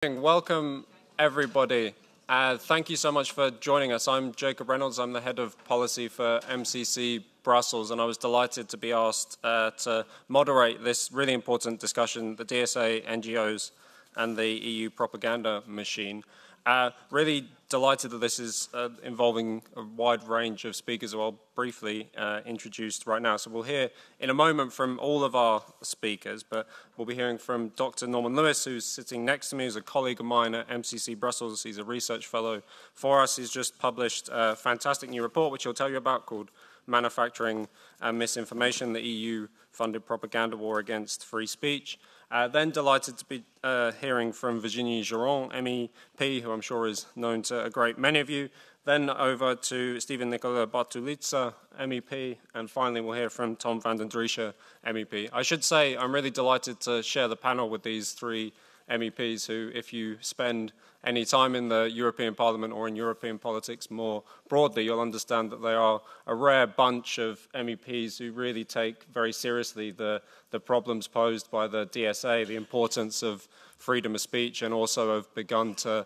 Welcome, everybody. Thank you so much for joining us. I'm Jacob Reynolds. I'm the head of policy for MCC Brussels, and I was delighted to be asked to moderate this really important discussion, the DSA, NGOs, and the EU propaganda machine. Really delighted that this is involving a wide range of speakers who I'll briefly introduce right now. So we'll hear in a moment from all of our speakers, but we'll be hearing from Dr. Norman Lewis, who's sitting next to me, who's a colleague of mine at MCC Brussels. He's a research fellow for us. He's just published a fantastic new report, which he'll tell you about, called Manufacturing Misinformation, the EU-funded propaganda war against free speech. Then delighted to be hearing from Virginie Giron, MEP, who I'm sure is known to a great many of you. Then over to Stephen Nicola Bartulica, MEP, and finally we'll hear from Tom Vandendriessche, MEP. I should say I'm really delighted to share the panel with these three MEPs who, if you spend any time in the European Parliament or in European politics more broadly, you'll understand that they are a rare bunch of MEPs who really take very seriously the problems posed by the DSA, the importance of freedom of speech, and also have begun to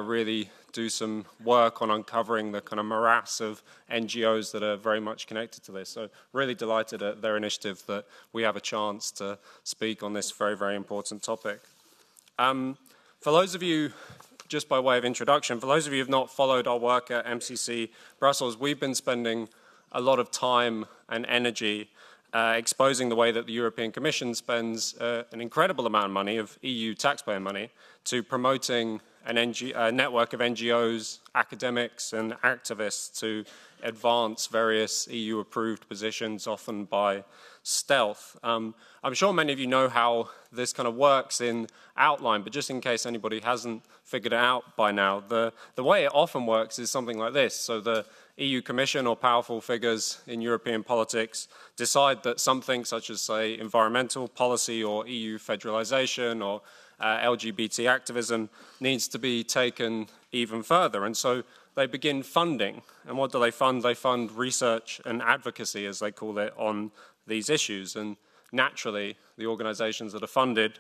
really do some work on uncovering the kind of morass of NGOs that are very much connected to this. So really delighted at their initiative that we have a chance to speak on this very, very important topic. For those of you, just by way of introduction, for those of you who have not followed our work at MCC Brussels, we've been spending a lot of time and energy exposing the way that the European Commission spends an incredible amount of money, of EU taxpayer money, to promoting a network of NGOs, academics and activists to advance various EU-approved positions, often by stealth. I'm sure many of you know how this kind of works in outline, but just in case anybody hasn't figured it out by now, the way it often works is something like this. So the EU Commission or powerful figures in European politics decide that something such as, say, environmental policy or EU federalization or LGBT activism needs to be taken even further. And so they begin funding. And what do they fund? They fund research and advocacy, as they call it, on these issues. And naturally, the organizations that are funded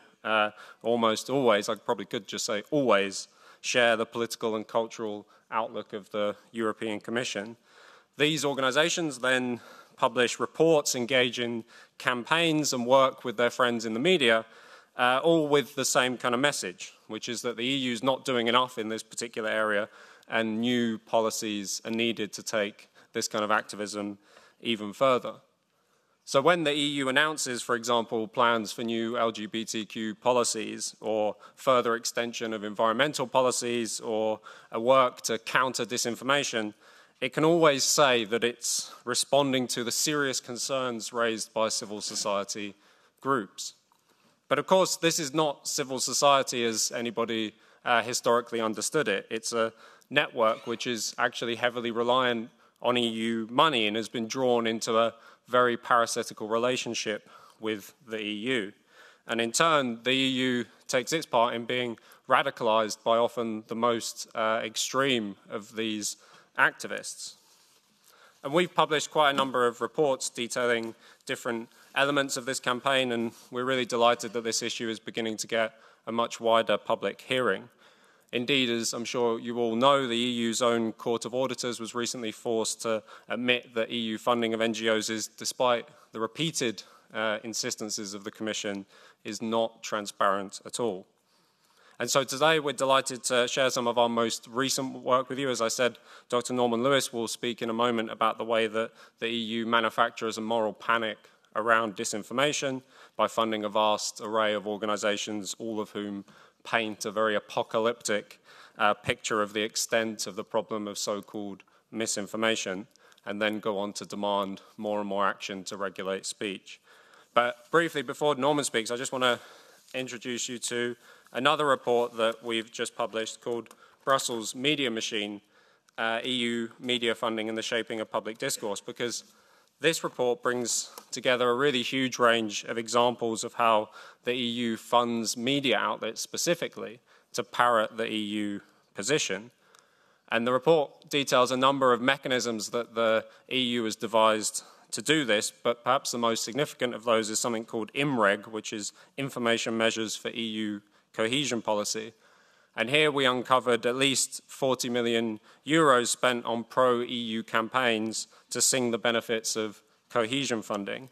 almost always, I probably could just say always, share the political and cultural outlook of the European Commission. These organizations then publish reports, engage in campaigns and work with their friends in the media, all with the same kind of message, which is that the EU is not doing enough in this particular area and new policies are needed to take this kind of activism even further. So when the EU announces, for example, plans for new LGBTQ policies or further extension of environmental policies or a work to counter disinformation, it can always say that it's responding to the serious concerns raised by civil society groups. But of course, this is not civil society as anybody historically understood it. It's a network which is actually heavily reliant on EU money and has been drawn into a very parasitical relationship with the EU. And in turn, the EU takes its part in being radicalized by often the most extreme of these activists. And we've published quite a number of reports detailing different elements of this campaign, and we're really delighted that this issue is beginning to get a much wider public hearing. Indeed, as I'm sure you all know, the EU's own Court of Auditors was recently forced to admit that EU funding of NGOs is, despite the repeated insistences of the Commission, is not transparent at all. And so today we're delighted to share some of our most recent work with you. As I said, Dr. Norman Lewis will speak in a moment about the way that the EU manufactures a moral panic around disinformation by funding a vast array of organizations, all of whom paint a very apocalyptic picture of the extent of the problem of so-called misinformation, and then go on to demand more and more action to regulate speech. But briefly, before Norman speaks, I just want to introduce you to another report that we've just published called Brussels Media Machine, EU Media Funding and the Shaping of Public Discourse, because this report brings together a really huge range of examples of how the EU funds media outlets specifically to parrot the EU position. And the report details a number of mechanisms that the EU has devised to do this, but perhaps the most significant of those is something called IMREG, which is Information Measures for EU Cohesion Policy. And here we uncovered at least 40 million euros spent on pro-EU campaigns to sing the benefits of cohesion funding.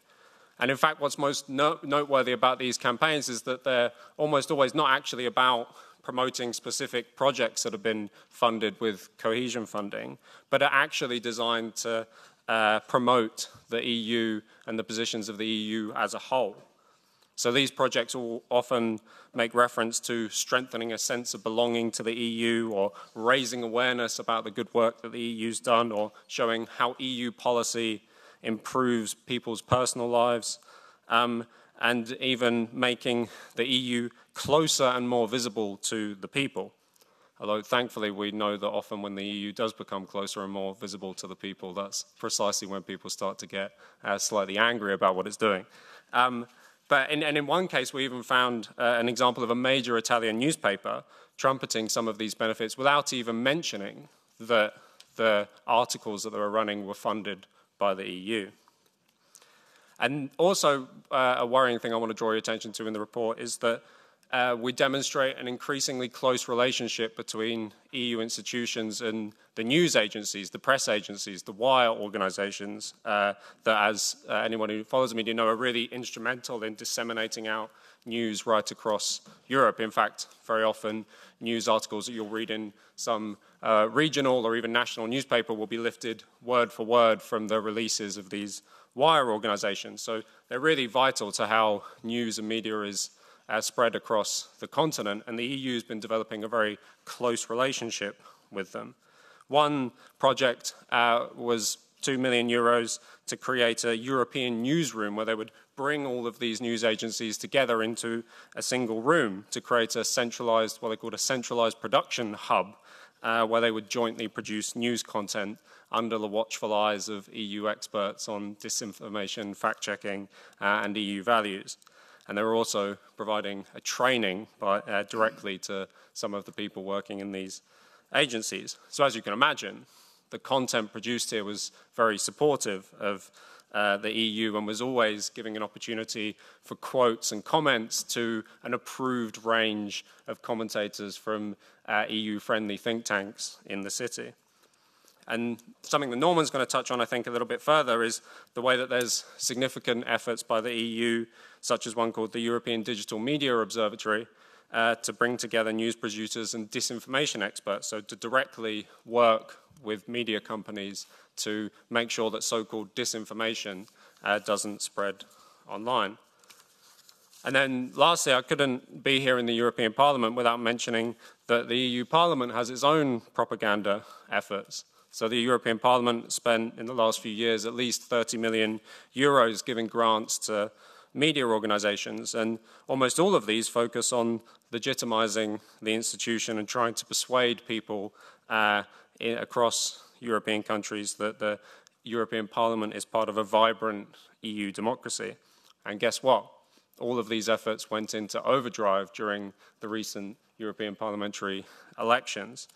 And in fact, what's most noteworthy about these campaigns is that they're almost always not actually about promoting specific projects that have been funded with cohesion funding, but are actually designed to promote the EU and the positions of the EU as a whole. So these projects will often make reference to strengthening a sense of belonging to the EU, or raising awareness about the good work that the EU's done, or showing how EU policy improves people's personal lives, and even making the EU closer and more visible to the people. Although thankfully we know that often when the EU does become closer and more visible to the people, that's precisely when people start to get slightly angry about what it's doing. But in one case, we even found an example of a major Italian newspaper trumpeting some of these benefits without even mentioning that the articles that they were running were funded by the EU. And also, a worrying thing I want to draw your attention to in the report is that we demonstrate an increasingly close relationship between EU institutions and the news agencies, the press agencies, the wire organizations that, as anyone who follows the media know, are really instrumental in disseminating out news right across Europe. In fact, very often news articles that you'll read in some regional or even national newspaper will be lifted word for word from the releases of these wire organizations. So they're really vital to how news and media is spread across the continent, and the EU has been developing a very close relationship with them. One project was 2 million euros to create a European newsroom where they would bring all of these news agencies together into a single room to create a centralized, what they called a centralized production hub, where they would jointly produce news content under the watchful eyes of EU experts on disinformation, fact-checking, and EU values. And they were also providing a training directly to some of the people working in these agencies. So as you can imagine, the content produced here was very supportive of the EU and was always giving an opportunity for quotes and comments to an approved range of commentators from EU-friendly think tanks in the city. And something that Norman's going to touch on, I think, a little bit further is the way that there's significant efforts by the EU, such as one called the European Digital Media Observatory, to bring together news producers and disinformation experts, so to directly work with media companies to make sure that so-called disinformation doesn't spread online. And then lastly, I couldn't be here in the European Parliament without mentioning that the EU Parliament has its own propaganda efforts. So the European Parliament spent in the last few years at least 30 million euros giving grants to media organizations, and almost all of these focus on legitimizing the institution and trying to persuade people across European countries that the European Parliament is part of a vibrant EU democracy. And guess what? All of these efforts went into overdrive during the recent European parliamentary elections.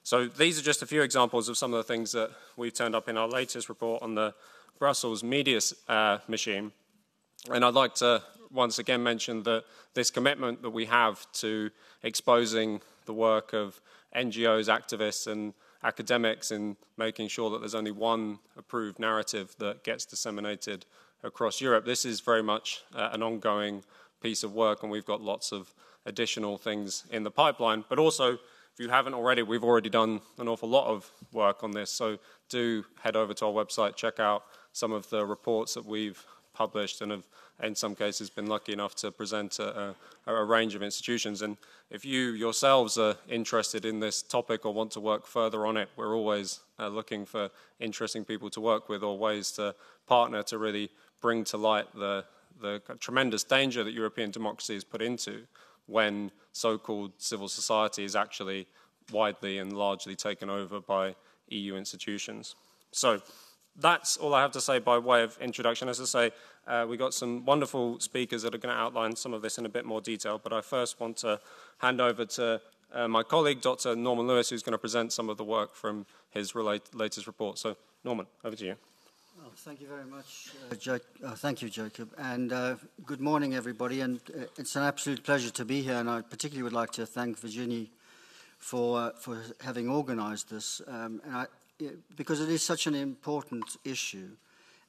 So these are just a few examples of some of the things that we've turned up in our latest report on the Brussels media machine. And I'd like to once again mention that this commitment that we have to exposing the work of NGOs, activists, and academics in making sure that there's only one approved narrative that gets disseminated across Europe. This is very much an ongoing piece of work, and we've got lots of additional things in the pipeline. But also, if you haven't already, we've already done an awful lot of work on this, so do head over to our website, check out some of the reports that we've published and have, in some cases, been lucky enough to present a range of institutions. And if you yourselves are interested in this topic or want to work further on it, we're always looking for interesting people to work with or ways to partner to really bring to light the tremendous danger that European democracy is put into when so-called civil society is actually widely and largely taken over by EU institutions. So that's all I have to say by way of introduction. As I say, we've got some wonderful speakers that are going to outline some of this in a bit more detail, but I first want to hand over to my colleague, Dr. Norman Lewis, who's going to present some of the work from his latest report. So, Norman, over to you. Well, thank you very much, thank you, Jacob, and good morning, everybody. And it's an absolute pleasure to be here, and I particularly would like to thank Virginie for having organized this, because it is such an important issue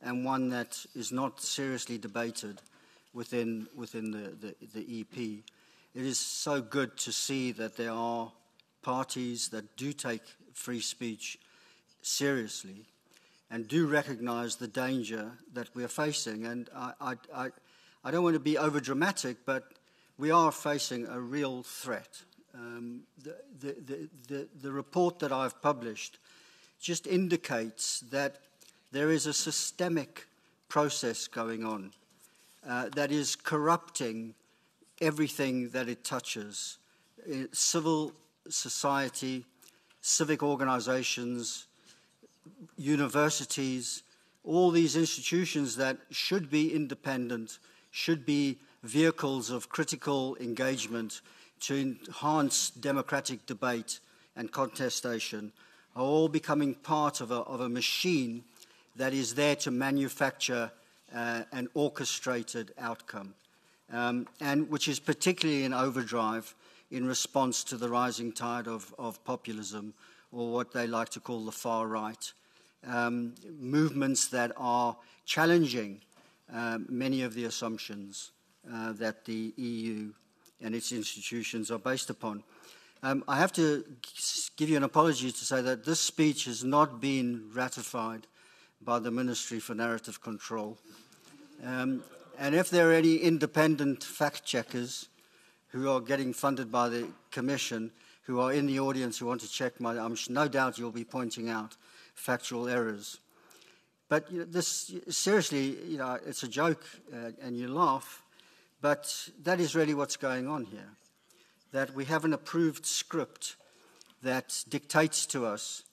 and one that is not seriously debated within the EP. It is so good to see that there are parties that do take free speech seriously and do recognize the danger that we're facing. And I don't want to be overdramatic, but we are facing a real threat. The report that I've published just indicates that there is a systemic process going on that is corrupting everything that it touches. Civil society, civic organizations, universities, all these institutions that should be independent, should be vehicles of critical engagement to enhance democratic debate and contestation, are all becoming part of a machine that is there to manufacture an orchestrated outcome, and which is particularly in overdrive in response to the rising tide of populism, or what they like to call the far right, movements that are challenging many of the assumptions that the EU and its institutions are based upon. I have to give you an apology to say that this speech has not been ratified by the Ministry for Narrative Control. And if there are any independent fact-checkers who are getting funded by the Commission, who are in the audience who want to check no doubt you'll be pointing out factual errors. But this, seriously, it's a joke and you laugh, but that is really what's going on here. That we have an approved script that dictates to us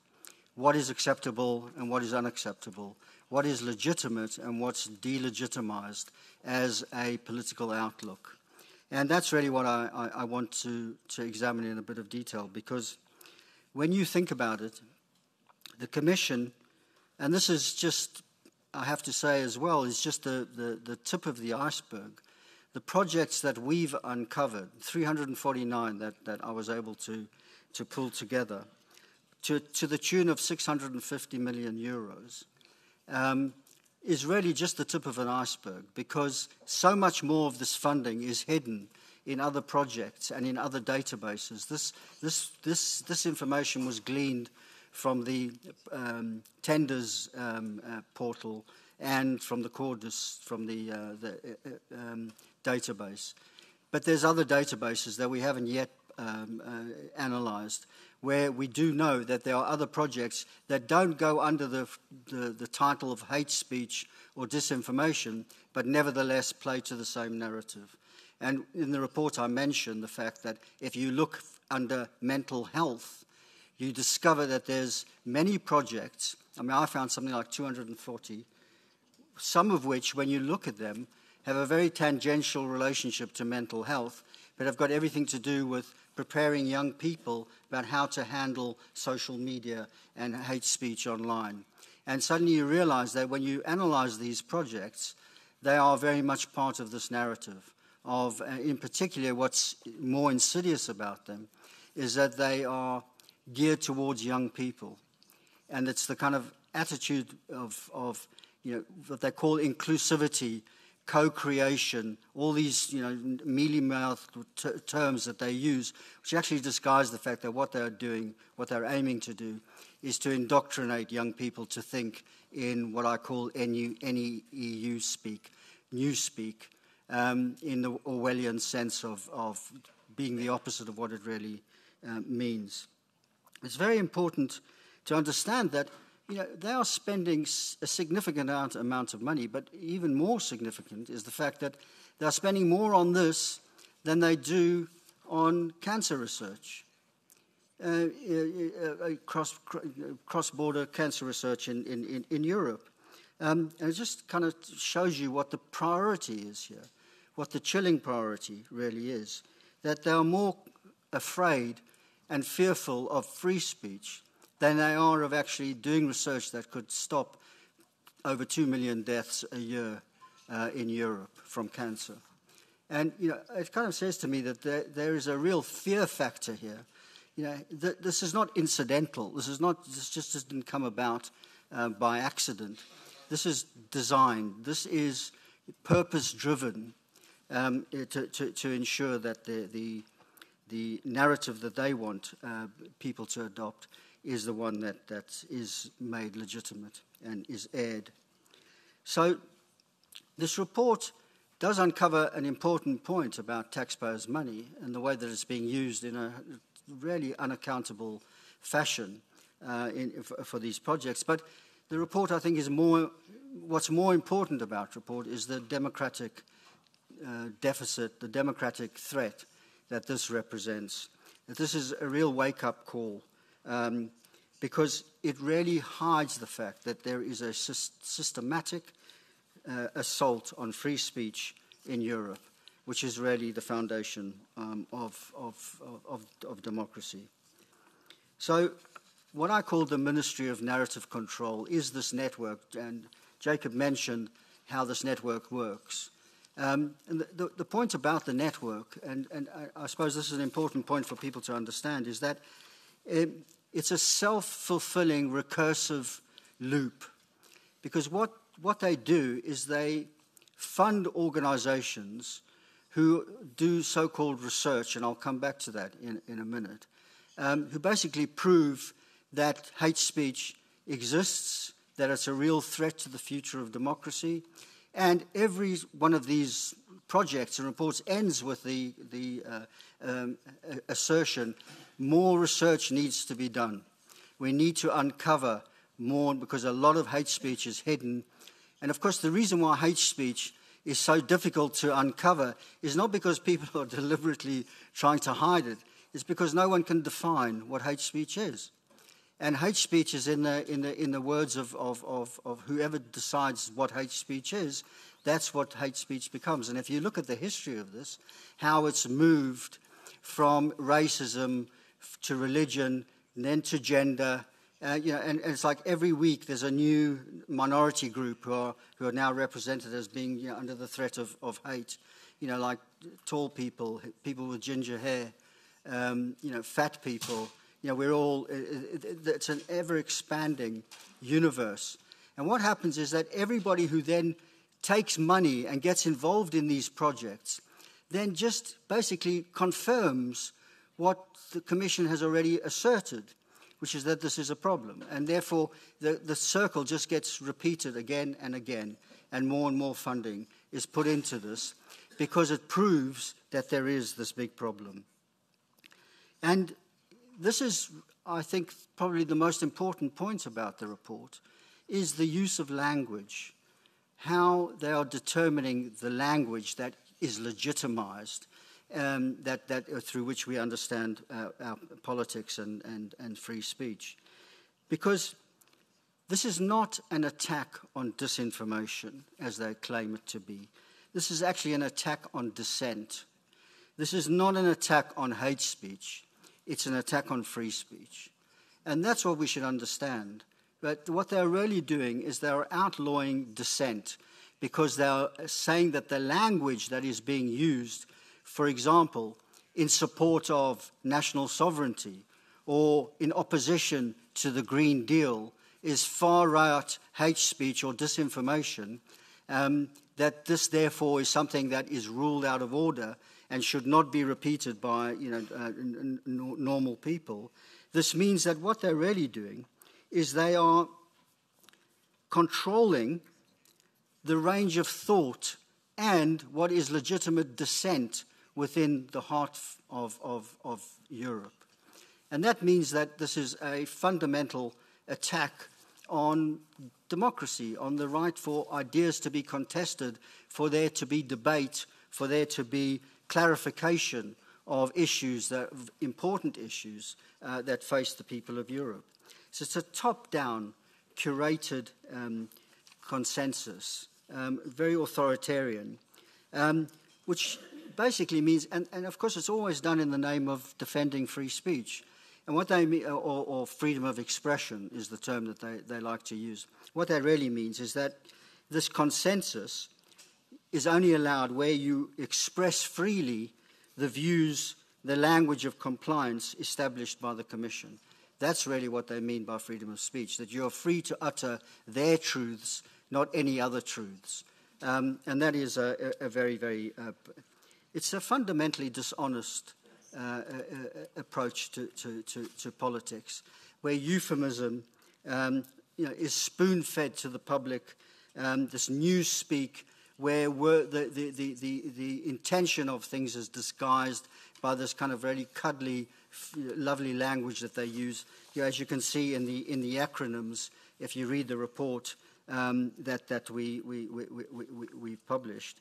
what is acceptable and what is unacceptable, what is legitimate and what's delegitimized as a political outlook. And that's really what I want to examine in a bit of detail, because when you think about it, the Commission, and this is just, I have to say as well, is just the tip of the iceberg. The projects that we've uncovered, 349 that I was able to pull together, to the tune of 650 million euros, is really just the tip of an iceberg, because so much more of this funding is hidden in other projects and in other databases. This information was gleaned from the tenders portal and from the Cordis, from the database. But there's other databases that we haven't yet analyzed, where we do know that there are other projects that don't go under the title of hate speech or disinformation, but nevertheless play to the same narrative. And in the report I mentioned the fact that if you look under mental health, you discover that there's many projects. I mean, I found something like 240, some of which, when you look at them, have a very tangential relationship to mental health, but have got everything to do with preparing young people about how to handle social media and hate speech online. And suddenly you realize that when you analyze these projects, they are very much part of this narrative of, in particular, what's more insidious about them is that they are geared towards young people. And it's the kind of attitude of what they call inclusivity, co-creation, all these mealy-mouthed terms that they use, which actually disguise the fact that what they're doing, what they're aiming to do, is to indoctrinate young people to think in what I call NEU speak, newspeak, in the Orwellian sense of being the opposite of what it really means. It's very important to understand that they are spending a significant amount of money, but even more significant is the fact that they're spending more on this than they do on cancer research, cross-border cancer research in Europe. And it just kind of shows you what the priority is here, what the chilling priority really is, that they are more afraid and fearful of free speech than they are of actually doing research that could stop over 2 million deaths a year in Europe from cancer. And it kind of says to me that there is a real fear factor here this is not incidental. This just didn't come about by accident. This is designed. This is purpose-driven to ensure that the narrative that they want people to adopt is the one that is made legitimate and is aired. So this report does uncover an important point about taxpayers' money and the way that it's being used in a really unaccountable fashion for these projects. But the report, I think, what's more important about the report is the democratic deficit, the democratic threat that this represents. That this is a real wake-up call because it really hides the fact that there is a systematic assault on free speech in Europe, which is really the foundation of democracy. So what I call the Ministry of Narrative Control is this network, and Jacob mentioned how this network works. And the point about the network, and I suppose this is an important point for people to understand, is that it's a self-fulfilling recursive loop. Because what they do is they fund organizations who do so-called research, and I'll come back to that in a minute, who basically prove that hate speech exists, that it's a real threat to the future of democracy. And every one of these projects and reports ends with the assertion, more research needs to be done. We need to uncover more because a lot of hate speech is hidden. And of course, the reason why hate speech is so difficult to uncover is not because people are deliberately trying to hide it. It's because no one can define what hate speech is. And hate speech is in the words of whoever decides what hate speech is, that's what hate speech becomes. And if you look at the history of this, how it's moved from racism to religion, and then to gender, and it's like every week there's a new minority group who are now represented as being under the threat of hate, like tall people, people with ginger hair, fat people. It's an ever-expanding universe. And what happens is that everybody who then takes money and gets involved in these projects then just basically confirms what the Commission has already asserted, which is that this is a problem. And therefore, the circle just gets repeated again and again, and more funding is put into this because it proves that there is this big problem. And this is, I think, probably the most important point about the report, is the use of language, how they are determining the language that is legitimized, through which we understand our politics and free speech. Because this is not an attack on disinformation, as they claim it to be. This is actually an attack on dissent. This is not an attack on hate speech. It's an attack on free speech. And that's what we should understand. But what they're really doing is they're outlawing dissent because they're saying that the language that is being used, for example, in support of national sovereignty or in opposition to the Green Deal is far-right hate speech or disinformation, that this therefore is something that is ruled out of order and should not be repeated by normal people. This means that what they're really doing is they are controlling the range of thought and what is legitimate dissent within the heart of Europe. And that means that this is a fundamental attack on democracy, on the right for ideas to be contested, for there to be debate, for there to be clarification of issues, important issues that face the people of Europe. So it's a top-down, curated consensus, very authoritarian, which basically means, and of course it's always done in the name of defending free speech. And what they mean, or freedom of expression is the term that they like to use. What that really means is that this consensus is only allowed where you express freely the views the language of compliance established by the Commission. That's really what they mean by freedom of speech, that you're free to utter their truths, not any other truths. And that is a very, very, it's a fundamentally dishonest approach to politics, where euphemism is spoon-fed to the public, this newspeak, where the intention of things is disguised by this kind of really cuddly, lovely language that they use. As you can see in the acronyms, if you read the report that we've published,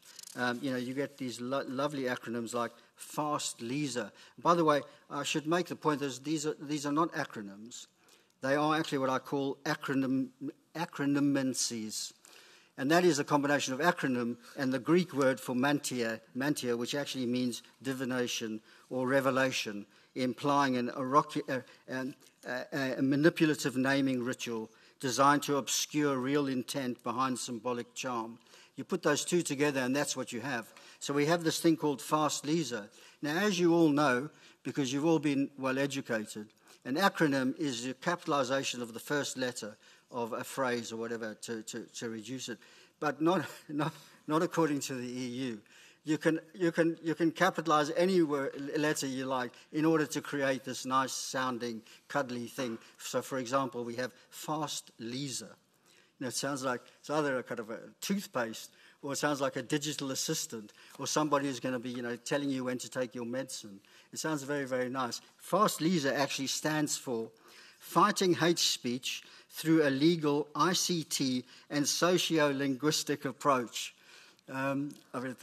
you get these lovely acronyms like FAST LISA. By the way, I should make the point that these are not acronyms. They are actually what I call acronymencies. And that is a combination of acronym and the Greek word for mantia, which actually means divination or revelation, implying a manipulative naming ritual designed to obscure real intent behind symbolic charm. You put those two together and that's what you have. So we have this thing called FAST LISA. Now, as you all know, because you've all been well educated, an acronym is a capitalization of the first letter of a phrase or whatever to reduce it, but not according to the EU. You can capitalize any letter you like in order to create this nice sounding cuddly thing. So, for example, we have FAST LISA. It sounds like it's either a kind of a toothpaste, or it sounds like a digital assistant, or somebody who's going to be telling you when to take your medicine. It sounds very, very nice. FAST LISA actually stands for Fighting Hate Speech Through a Legal, ICT, and Socio-Linguistic Approach. I mean,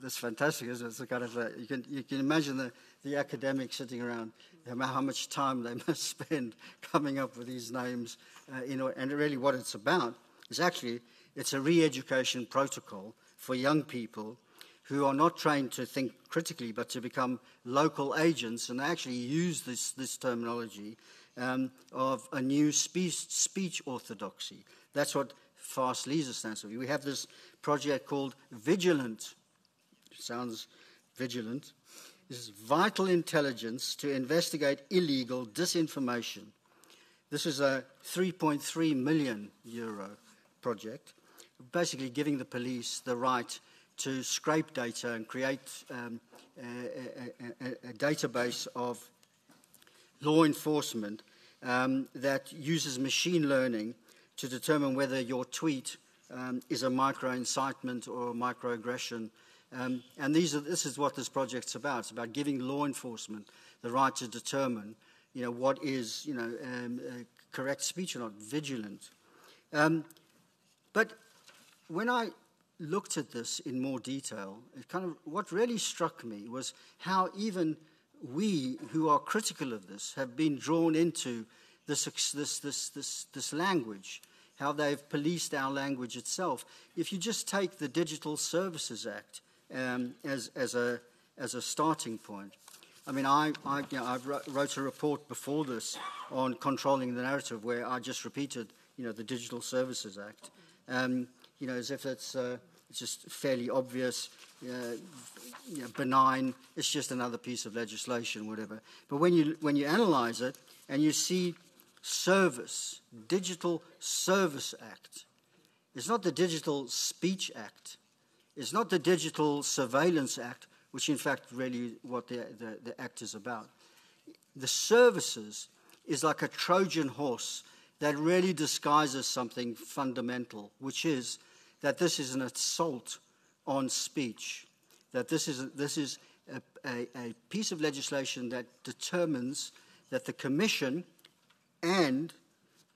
that's fantastic, isn't it? It's a kind of you can imagine the academics sitting around, how much time they must spend coming up with these names. And really what it's about is actually, it's a re-education protocol for young people who are not trained to think critically, but to become local agents and actually use this terminology of a new speech orthodoxy. That's what FAST LISA stands for. We have this project called Vigilant. It sounds vigilant. This is vital intelligence to investigate illegal disinformation. This is a €3.3 million project, basically giving the police the right to scrape data and create a database of law enforcement that uses machine learning to determine whether your tweet is a micro-incitement or a microaggression. And this is what this project's about. It's about giving law enforcement the right to determine, what is, correct speech or not, vigilant. But when I looked at this in more detail, what really struck me was how even we who are critical of this have been drawn into this language, how they've policed our language itself. If you just take the Digital Services Act as a starting point, I mean, I wrote a report before this on controlling the narrative, where I just repeated, the Digital Services Act, as if it's just fairly obvious, benign. It's just another piece of legislation, whatever. But when you analyze it and you see Digital Service Act, it's not the Digital Speech Act, it's not the Digital Surveillance Act, which in fact really what the act is about. The services is like a Trojan horse that really disguises something fundamental, which is that this is an assault on speech, that this is a piece of legislation that determines that the Commission and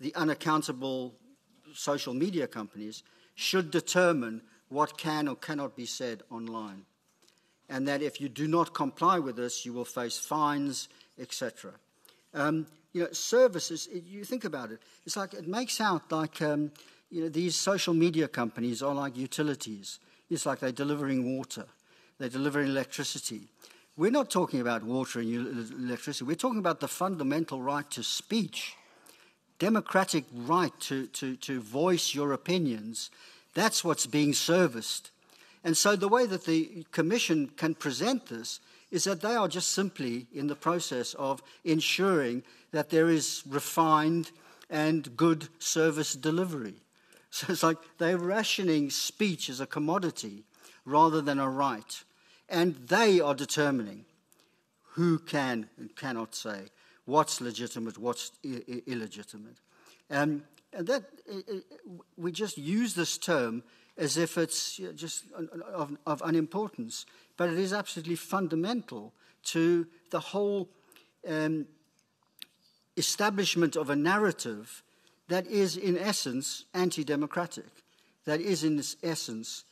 the unaccountable social media companies should determine what can or cannot be said online. And that if you do not comply with this, you will face fines, etc. Services, you think about it, it's like, it makes out like, these social media companies are like utilities. It's like they're delivering water, they're delivering electricity. We're not talking about water and electricity, we're talking about the fundamental right to speech, democratic right to voice your opinions. That's what's being serviced. And so the way that the Commission can present this is that they are just simply in the process of ensuring that there is refined and good service delivery. So it's like they're rationing speech as a commodity rather than a right. And they are determining who can and cannot say, what's legitimate, what's illegitimate. And that we just use this term as if it's just of unimportance, but it is absolutely fundamental to the whole establishment of a narrative that is, in essence, anti-democratic, that is, in this essence,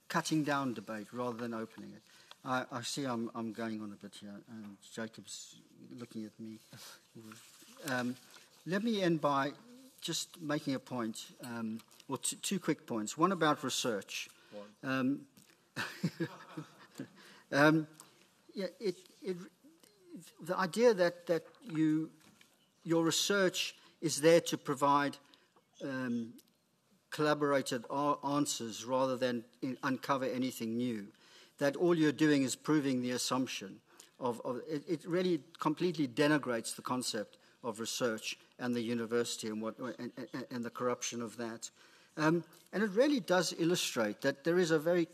cutting down debate rather than opening it. I see I'm going on a bit here, and Jacob's looking at me. Let me end by just making a point, or two quick points. One about research. The idea that your research is there to provide collaborated answers rather than uncover anything new, that all you're doing is proving the assumption of it really completely denigrates the concept of research and the university and the corruption of that. And it really does illustrate that there is a very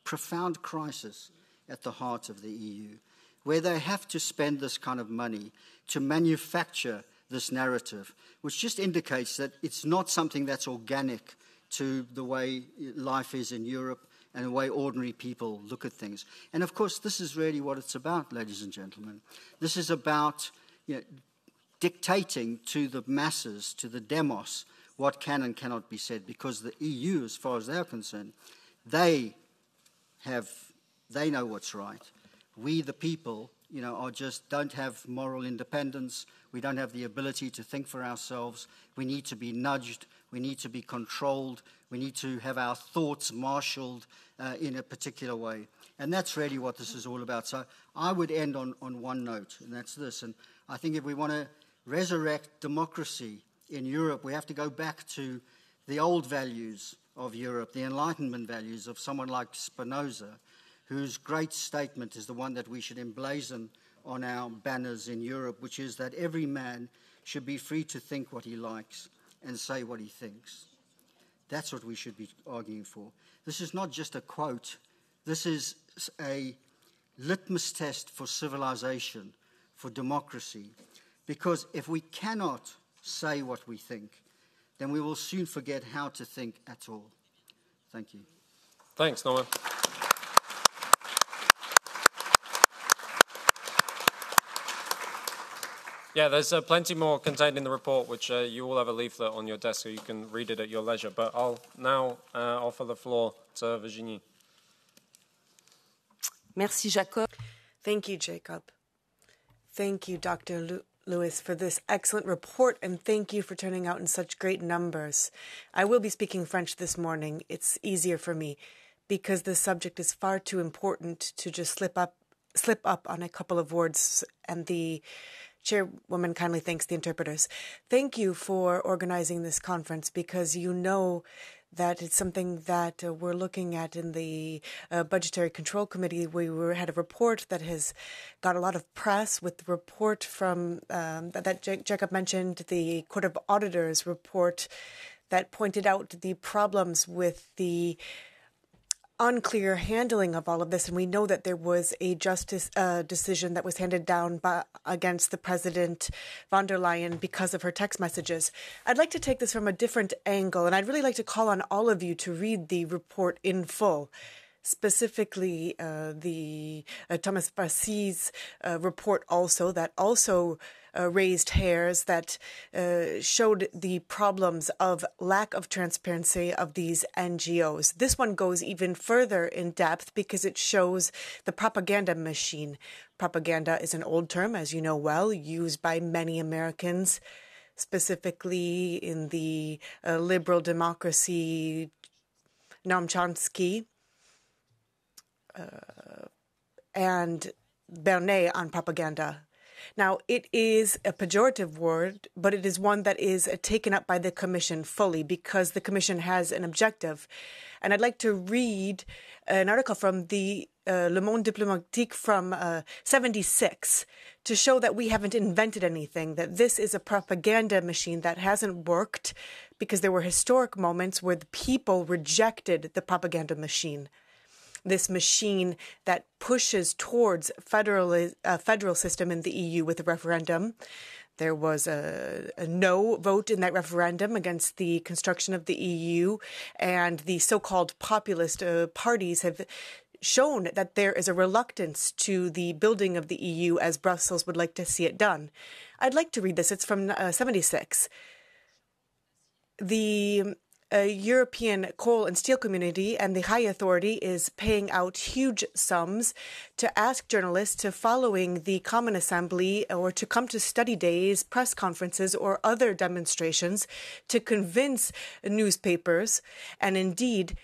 profound crisis at the heart of the EU, where they have to spend this kind of money to manufacture this narrative, which just indicates that it's not something that's organic to the way life is in Europe and the way ordinary people look at things. And of course, this is really what it's about, ladies and gentlemen. This is about dictating to the masses, to the demos, what can and cannot be said, because the EU, as far as they're concerned, they know what's right. We, the people, don't have moral independence. We don't have the ability to think for ourselves. We need to be nudged. We need to be controlled. We need to have our thoughts marshaled in a particular way. And that's really what this is all about. So I would end on one note, and that's this. And I think if we want to resurrect democracy in Europe, we have to go back to the old values of Europe, the Enlightenment values of someone like Spinoza, whose great statement is the one that we should emblazon on our banners in Europe, which is that every man should be free to think what he likes and say what he thinks. That's what we should be arguing for. This is not just a quote. This is a litmus test for civilization, for democracy. Because if we cannot say what we think, then we will soon forget how to think at all. Thank you. Thanks, Norman. Yeah, there's plenty more contained in the report, which you all have a leaflet on your desk so you can read it at your leisure. But I'll now offer the floor to Virginie. Merci, Jacob. Thank you, Jacob. Thank you, Dr. Lewis, for this excellent report, and thank you for turning out in such great numbers. I will be speaking French this morning. It's easier for me because the subject is far too important to just slip up on a couple of words, and the chairwoman kindly thanks the interpreters. Thank you for organizing this conference, because you know that it's something that we're looking at in the Budgetary Control Committee. We had a report that has got a lot of press, with the report from that Jacob mentioned, the Court of Auditors report that pointed out the problems with the unclear handling of all of this. And we know that there was a justice decision that was handed down against the President von der Leyen because of her text messages. I'd like to take this from a different angle, and I'd really like to call on all of you to read the report in full. Specifically, the Thomas Bassy's report that also raised hairs, that showed the problems of lack of transparency of these NGOs. This one goes even further in depth because it shows the propaganda machine. Propaganda is an old term, as you know well, used by many Americans, specifically in the liberal democracy, Noam Chomsky, and Bernet on propaganda. Now, it is a pejorative word, but it is one that is taken up by the Commission fully, because the Commission has an objective. And I'd like to read an article from the Le Monde Diplomatique from 76 to show that we haven't invented anything, that this is a propaganda machine that hasn't worked because there were historic moments where the people rejected the propaganda machine. This machine that pushes towards a federal system in the EU with a referendum. There was a no vote in that referendum against the construction of the EU, and the so-called populist parties have shown that there is a reluctance to the building of the EU as Brussels would like to see it done. I'd like to read this. It's from 76. The European coal and steel community and the high authority is paying out huge sums to ask journalists to following the Common Assembly or to come to study days, press conferences, or other demonstrations to convince newspapers and indeed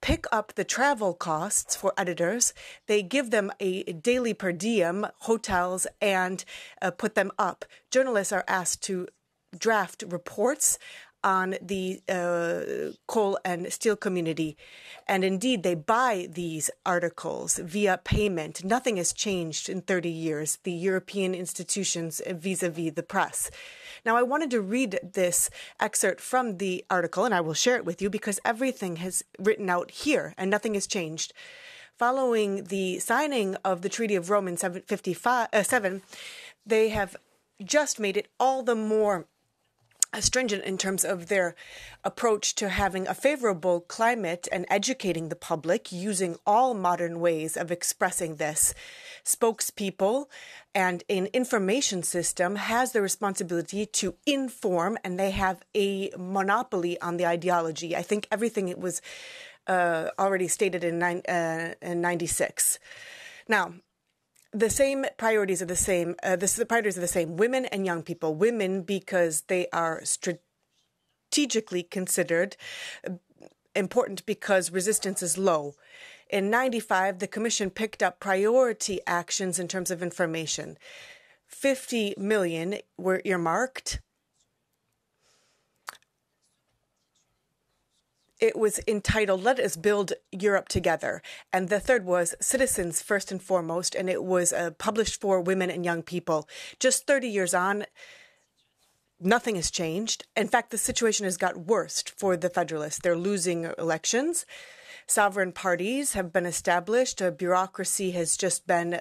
pick up the travel costs for editors. They give them a daily per diem, hotels, and put them up. Journalists are asked to draft reports on the coal and steel community. And indeed, they buy these articles via payment. Nothing has changed in 30 years, the European institutions vis-a-vis the press. Now, I wanted to read this excerpt from the article, and I will share it with you because everything has written out here and nothing has changed. Following the signing of the Treaty of Rome in 1757, they have just made it all the more stringent in terms of their approach to having a favorable climate and educating the public using all modern ways of expressing this. Spokespeople and an information system has the responsibility to inform, and they have a monopoly on the ideology. I think everything it was already stated in 96. Now, the same priorities are the same. The priorities are the same. Women and young people. Women because they are strategically considered important because resistance is low. In 95, the Commission picked up priority actions in terms of information. 50 million were earmarked. It was entitled, Let Us Build Europe Together. And the third was Citizens First and Foremost, and it was published for women and young people. Just 30 years on, nothing has changed. In fact, the situation has got worse for the Federalists. They're losing elections. Sovereign parties have been established. A bureaucracy has just been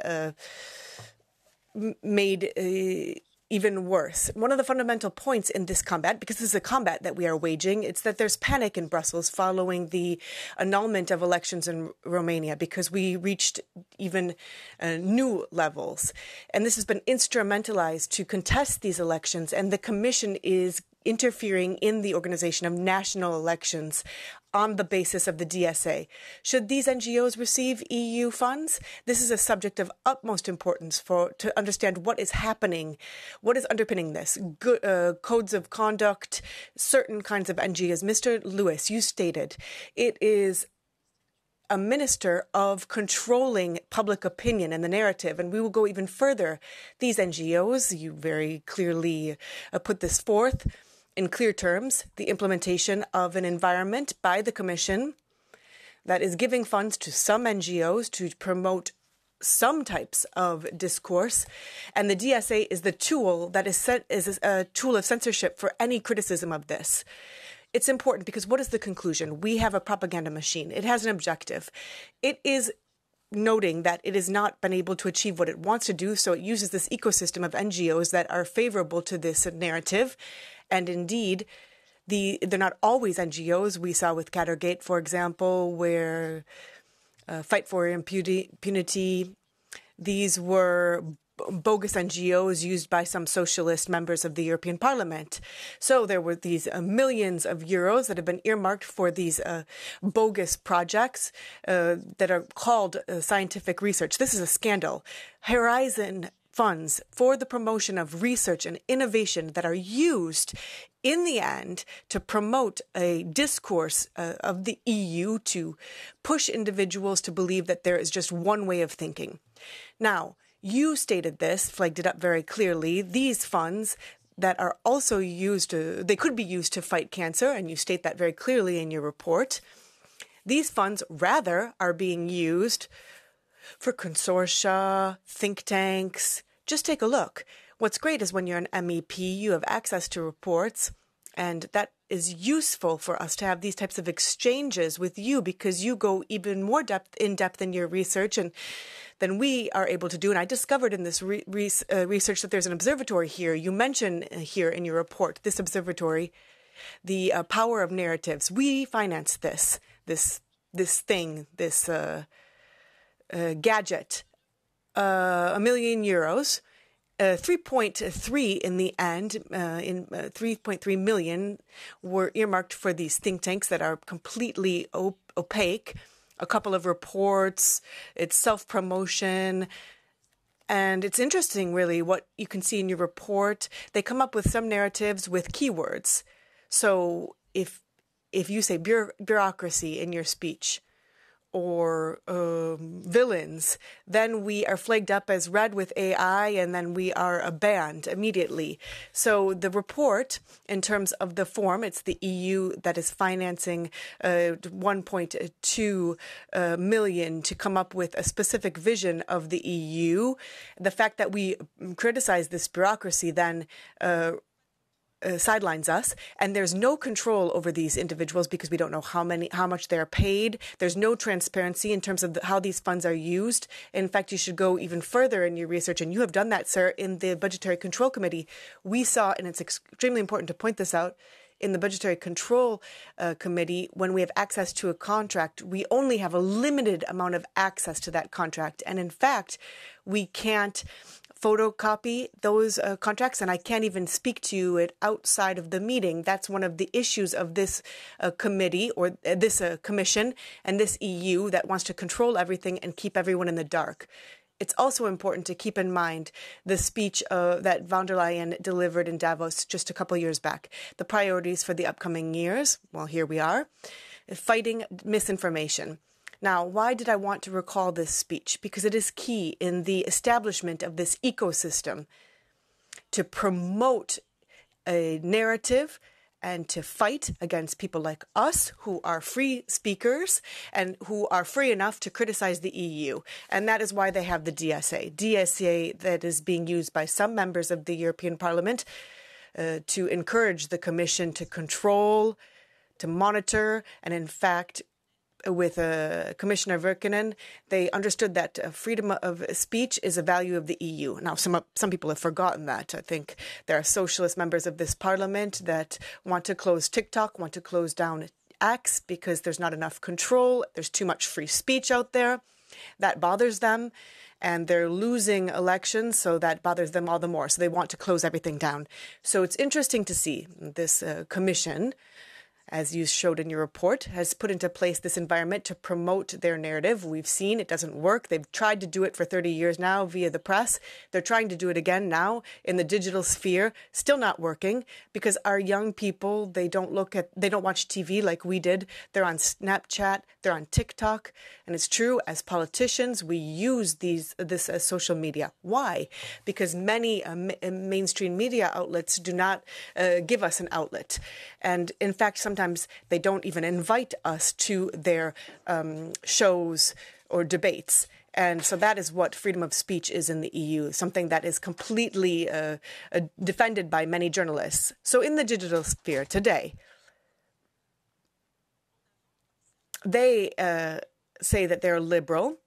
made even worse. One of the fundamental points in this combat, because this is a combat that we are waging, it's that there's panic in Brussels following the annulment of elections in Romania, because we reached even new levels. And this has been instrumentalized to contest these elections, and the Commission is interfering in the organization of national elections on the basis of the DSA. Should these NGOs receive EU funds? This is a subject of utmost importance to understand what is happening, what is underpinning this. Codes of conduct, certain kinds of NGOs. Mr. Lewis, you stated it is a minister of controlling public opinion and the narrative, and we will go even further. These NGOs, you very clearly put this forth, in clear terms, the implementation of an environment by the Commission that is giving funds to some NGOs to promote some types of discourse, and the DSA is the tool that is a tool of censorship for any criticism of this. It's important because what is the conclusion? We have a propaganda machine. It has an objective. It is noting that it has not been able to achieve what it wants to do, so it uses this ecosystem of NGOs that are favorable to this narrative. And indeed, they're not always NGOs. We saw with Catergate, for example, where Fight for Impunity, these were bogus NGOs used by some socialist members of the European Parliament. So there were these millions of euros that have been earmarked for these bogus projects that are called scientific research. This is a scandal. Horizon funds for the promotion of research and innovation that are used in the end to promote a discourse of the EU to push individuals to believe that there is just one way of thinking. Now, you stated this, flagged it up very clearly. These funds that are also used they could be used to fight cancer, and you state that very clearly in your report. These funds rather are being used for consortia, think tanks. Just take a look. What's great is when you're an MEP, you have access to reports, and that is useful for us to have these types of exchanges with you because you go even more in depth in your research and than we are able to do. And I discovered in this research that there's an observatory here. You mention here in your report, this observatory, the power of narratives. We finance this gadget, €1 million. 3.3 in the end, 3.3 million were earmarked for these think tanks that are completely opaque. A couple of reports, it's self-promotion. And it's interesting, really, what you can see in your report. They come up with some narratives with keywords. So if you say bureaucracy in your speech, or villains, then we are flagged up as red with AI, and then we are banned immediately. So the report, in terms of the form, it's the EU that is financing 1.2 million to come up with a specific vision of the EU. The fact that we criticize this bureaucracy then sidelines us, and there's no control over these individuals because we don't know how much they're paid. There's no transparency in terms of how these funds are used. In fact, you should go even further in your research, and you have done that, sir, in the Budgetary Control Committee. We saw, and it's extremely important to point this out, in the Budgetary Control Committee, when we have access to a contract, we only have a limited amount of access to that contract. And in fact, we can't photocopy those contracts, and I can't even speak to you outside of the meeting. That's one of the issues of this committee or this commission and this EU that wants to control everything and keep everyone in the dark. It's also important to keep in mind the speech that von der Leyen delivered in Davos just a couple years back. The priorities for the upcoming years, well, here we are, fighting misinformation. Now, why did I want to recall this speech? Because it is key in the establishment of this ecosystem to promote a narrative and to fight against people like us who are free speakers and who are free enough to criticize the EU. And that is why they have the DSA that is being used by some members of the European Parliament to encourage the Commission to control, to monitor, and in fact, with Commissioner Virkkunen, they understood that freedom of speech is a value of the EU. Now, some people have forgotten that. I think there are socialist members of this parliament that want to close TikTok, want to close down X because there's not enough control. There's too much free speech out there. That bothers them, and they're losing elections, so that bothers them all the more. So they want to close everything down. So it's interesting to see this commission, as you showed in your report, has put into place this environment to promote their narrative. We've seen it doesn't work. They've tried to do it for 30 years now via the press. They're trying to do it again now in the digital sphere. Still not working because our young people, they don't watch TV like we did. They're on Snapchat, they're on TikTok. And it's true, as politicians, we use this as social media. Why? Because many mainstream media outlets do not give us an outlet. And in fact, sometimes they don't even invite us to their shows or debates. And so that is what freedom of speech is in the EU, something that is completely defended by many journalists. So in the digital sphere today, they say that they're liberal,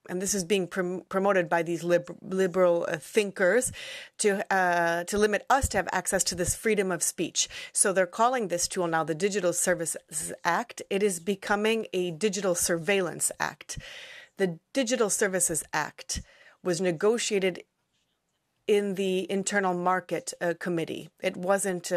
and this is being promoted by these liberal thinkers to limit us to have access to this freedom of speech. So they're calling this tool now the Digital Services Act. It is becoming a Digital Surveillance Act. The Digital Services Act was negotiated in the Internal Market Committee. It wasn't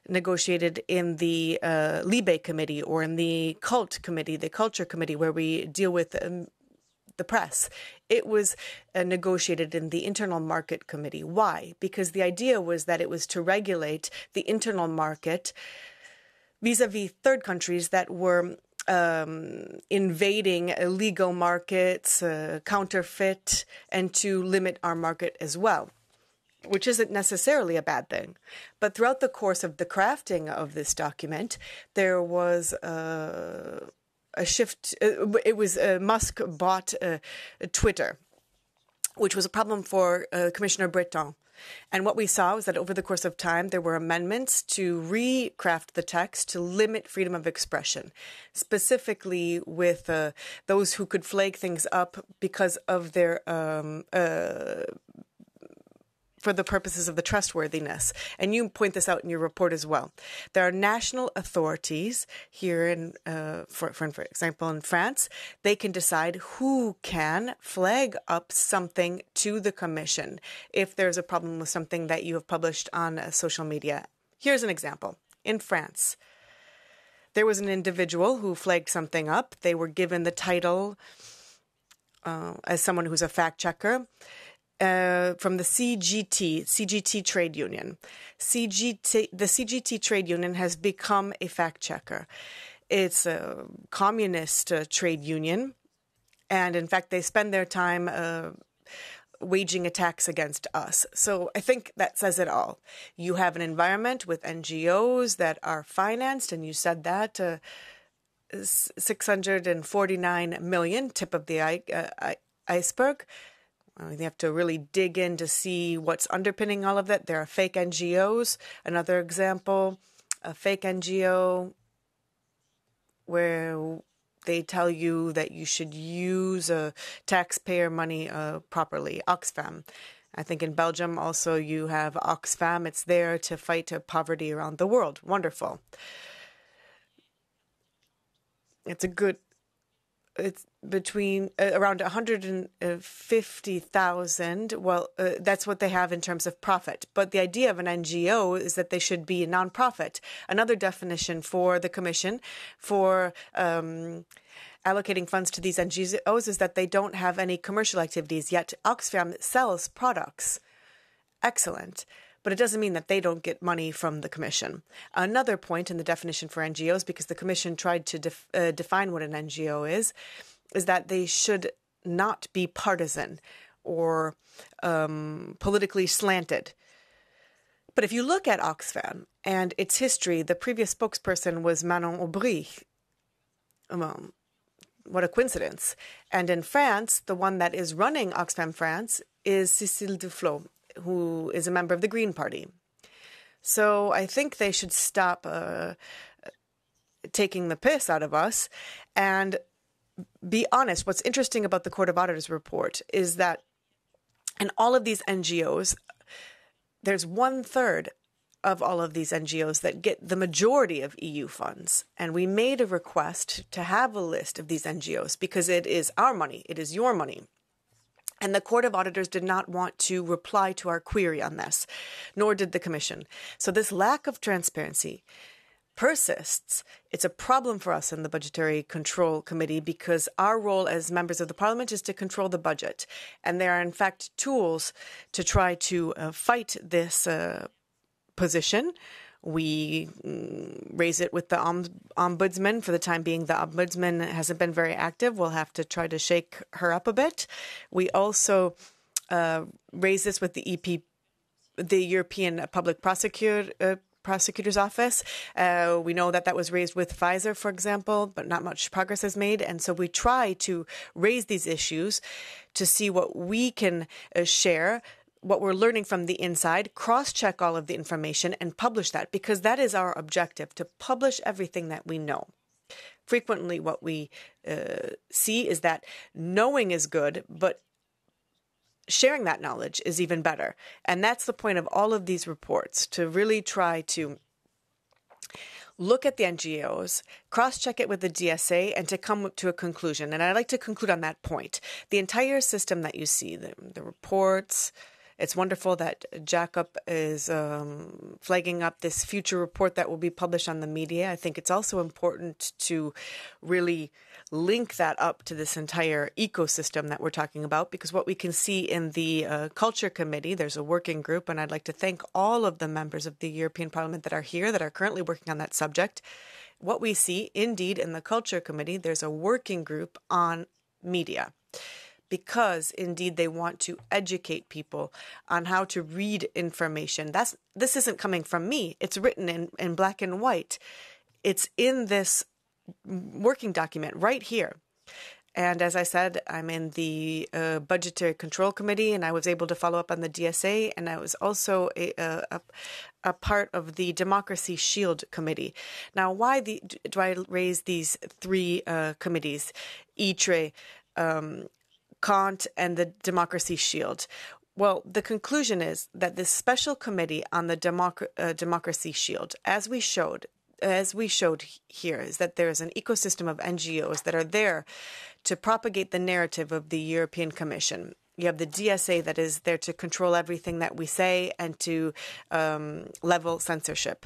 negotiated in the Libe Committee or in the Cult Committee, the Culture Committee, where we deal with the press. It was negotiated in the Internal Market Committee. Why? Because the idea was that it was to regulate the internal market vis-a-vis third countries that were invading illegal markets, counterfeit, and to limit our market as well, which isn't necessarily a bad thing. But throughout the course of the crafting of this document, there was a shift. It was Musk bought Twitter, which was a problem for Commissioner Breton. And what we saw was that over the course of time, there were amendments to recraft the text to limit freedom of expression, specifically with those who could flag things up because of their for the purposes of the trustworthiness. And you point this out in your report as well. There are national authorities here in, for example, in France. They can decide who can flag up something to the commission if there's a problem with something that you have published on social media. Here's an example. In France, there was an individual who flagged something up. They were given the title as someone who's a fact checker. From the CGT trade union. The CGT trade union has become a fact checker. It's a communist trade union, and in fact, they spend their time waging attacks against us. So I think that says it all. You have an environment with NGOs that are financed, and you said that 649 million, tip of the iceberg. You have to really dig in to see what's underpinning all of that. There are fake NGOs. Another example, a fake NGO where they tell you that you should use taxpayer money properly, Oxfam. I think in Belgium also you have Oxfam. It's there to fight poverty around the world. Wonderful. It's between around 150,000. Well, that's what they have in terms of profit. But the idea of an NGO is that they should be a nonprofit. Another definition for the Commission for allocating funds to these NGOs is that they don't have any commercial activities, yet Oxfam sells products. Excellent. But it doesn't mean that they don't get money from the Commission. Another point in the definition for NGOs, because the Commission tried to define what an NGO is that they should not be partisan or politically slanted. But if you look at Oxfam and its history, the previous spokesperson was Manon Aubry. What a coincidence. And in France, the one that is running Oxfam France is Cécile Duflot, who is a member of the Green Party. So I think they should stop taking the piss out of us and be honest. What's interesting about the Court of Auditors report is that in all of these NGOs, there's 1/3 of all of these NGOs that get the majority of EU funds. And we made a request to have a list of these NGOs because it is our money. It is your money. And the Court of Auditors did not want to reply to our query on this, nor did the Commission. So this lack of transparency persists. It's a problem for us in the Budgetary Control Committee because our role as members of the Parliament is to control the budget. And there are, in fact, tools to try to fight this position. We raise it with the ombudsman. For the time being, the ombudsman hasn't been very active. We'll have to try to shake her up a bit. We also raise this with the European Public Prosecutor's Office. We know that was raised with Pfizer, for example, but not much progress is made. And so we try to raise these issues to see what we can share, what we're learning from the inside, cross-check all of the information and publish that, because that is our objective, to publish everything that we know. Frequently what we see is that knowing is good, but sharing that knowledge is even better. And that's the point of all of these reports, to really try to look at the NGOs, cross-check it with the DSA, and to come to a conclusion. And I'd like to conclude on that point. The entire system that you see, the reports. It's wonderful that Jacob is flagging up this future report that will be published on the media. I think it's also important to really link that up to this entire ecosystem that we're talking about, because what we can see in the Culture Committee, there's a working group, and I'd like to thank all of the members of the European Parliament that are here, that are currently working on that subject. What we see, indeed, in the Culture Committee, there's a working group on media, because indeed they want to educate people on how to read information. This isn't coming from me. It's written in black and white. It's in this working document right here. And as I said, I'm in the Budgetary Control Committee, and I was able to follow up on the DSA, and I was also a part of the Democracy Shield Committee. Now, why do I raise these three committees, ITRE, Kant, and the Democracy Shield? Well, the conclusion is that this special committee on the Democracy Shield, as we showed here, is that there is an ecosystem of NGOs that are there to propagate the narrative of the European Commission. You have the DSA that is there to control everything that we say and to level censorship.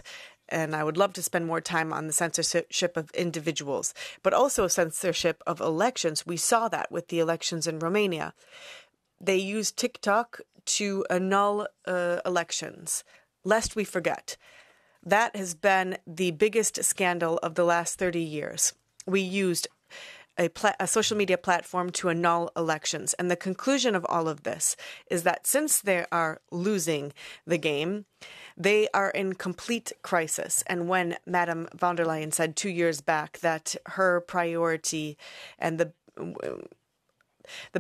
And I would love to spend more time on the censorship of individuals, but also censorship of elections. We saw that with the elections in Romania. They used TikTok to annul elections, lest we forget. That has been the biggest scandal of the last 30 years. We used a social media platform to annul elections. And the conclusion of all of this is that since they are losing the game, they are in complete crisis. And when Madame von der Leyen said 2 years back that her priority and the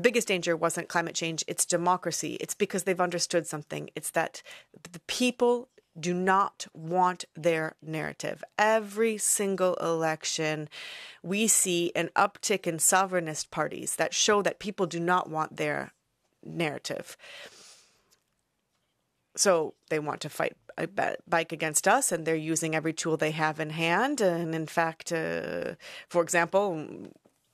biggest danger wasn't climate change, it's democracy, it's because they've understood something. It's that the people do not want their narrative. Every single election, we see an uptick in sovereignist parties that show that people do not want their narrative. So they want to fight back against us, and they're using every tool they have in hand. And in fact, for example,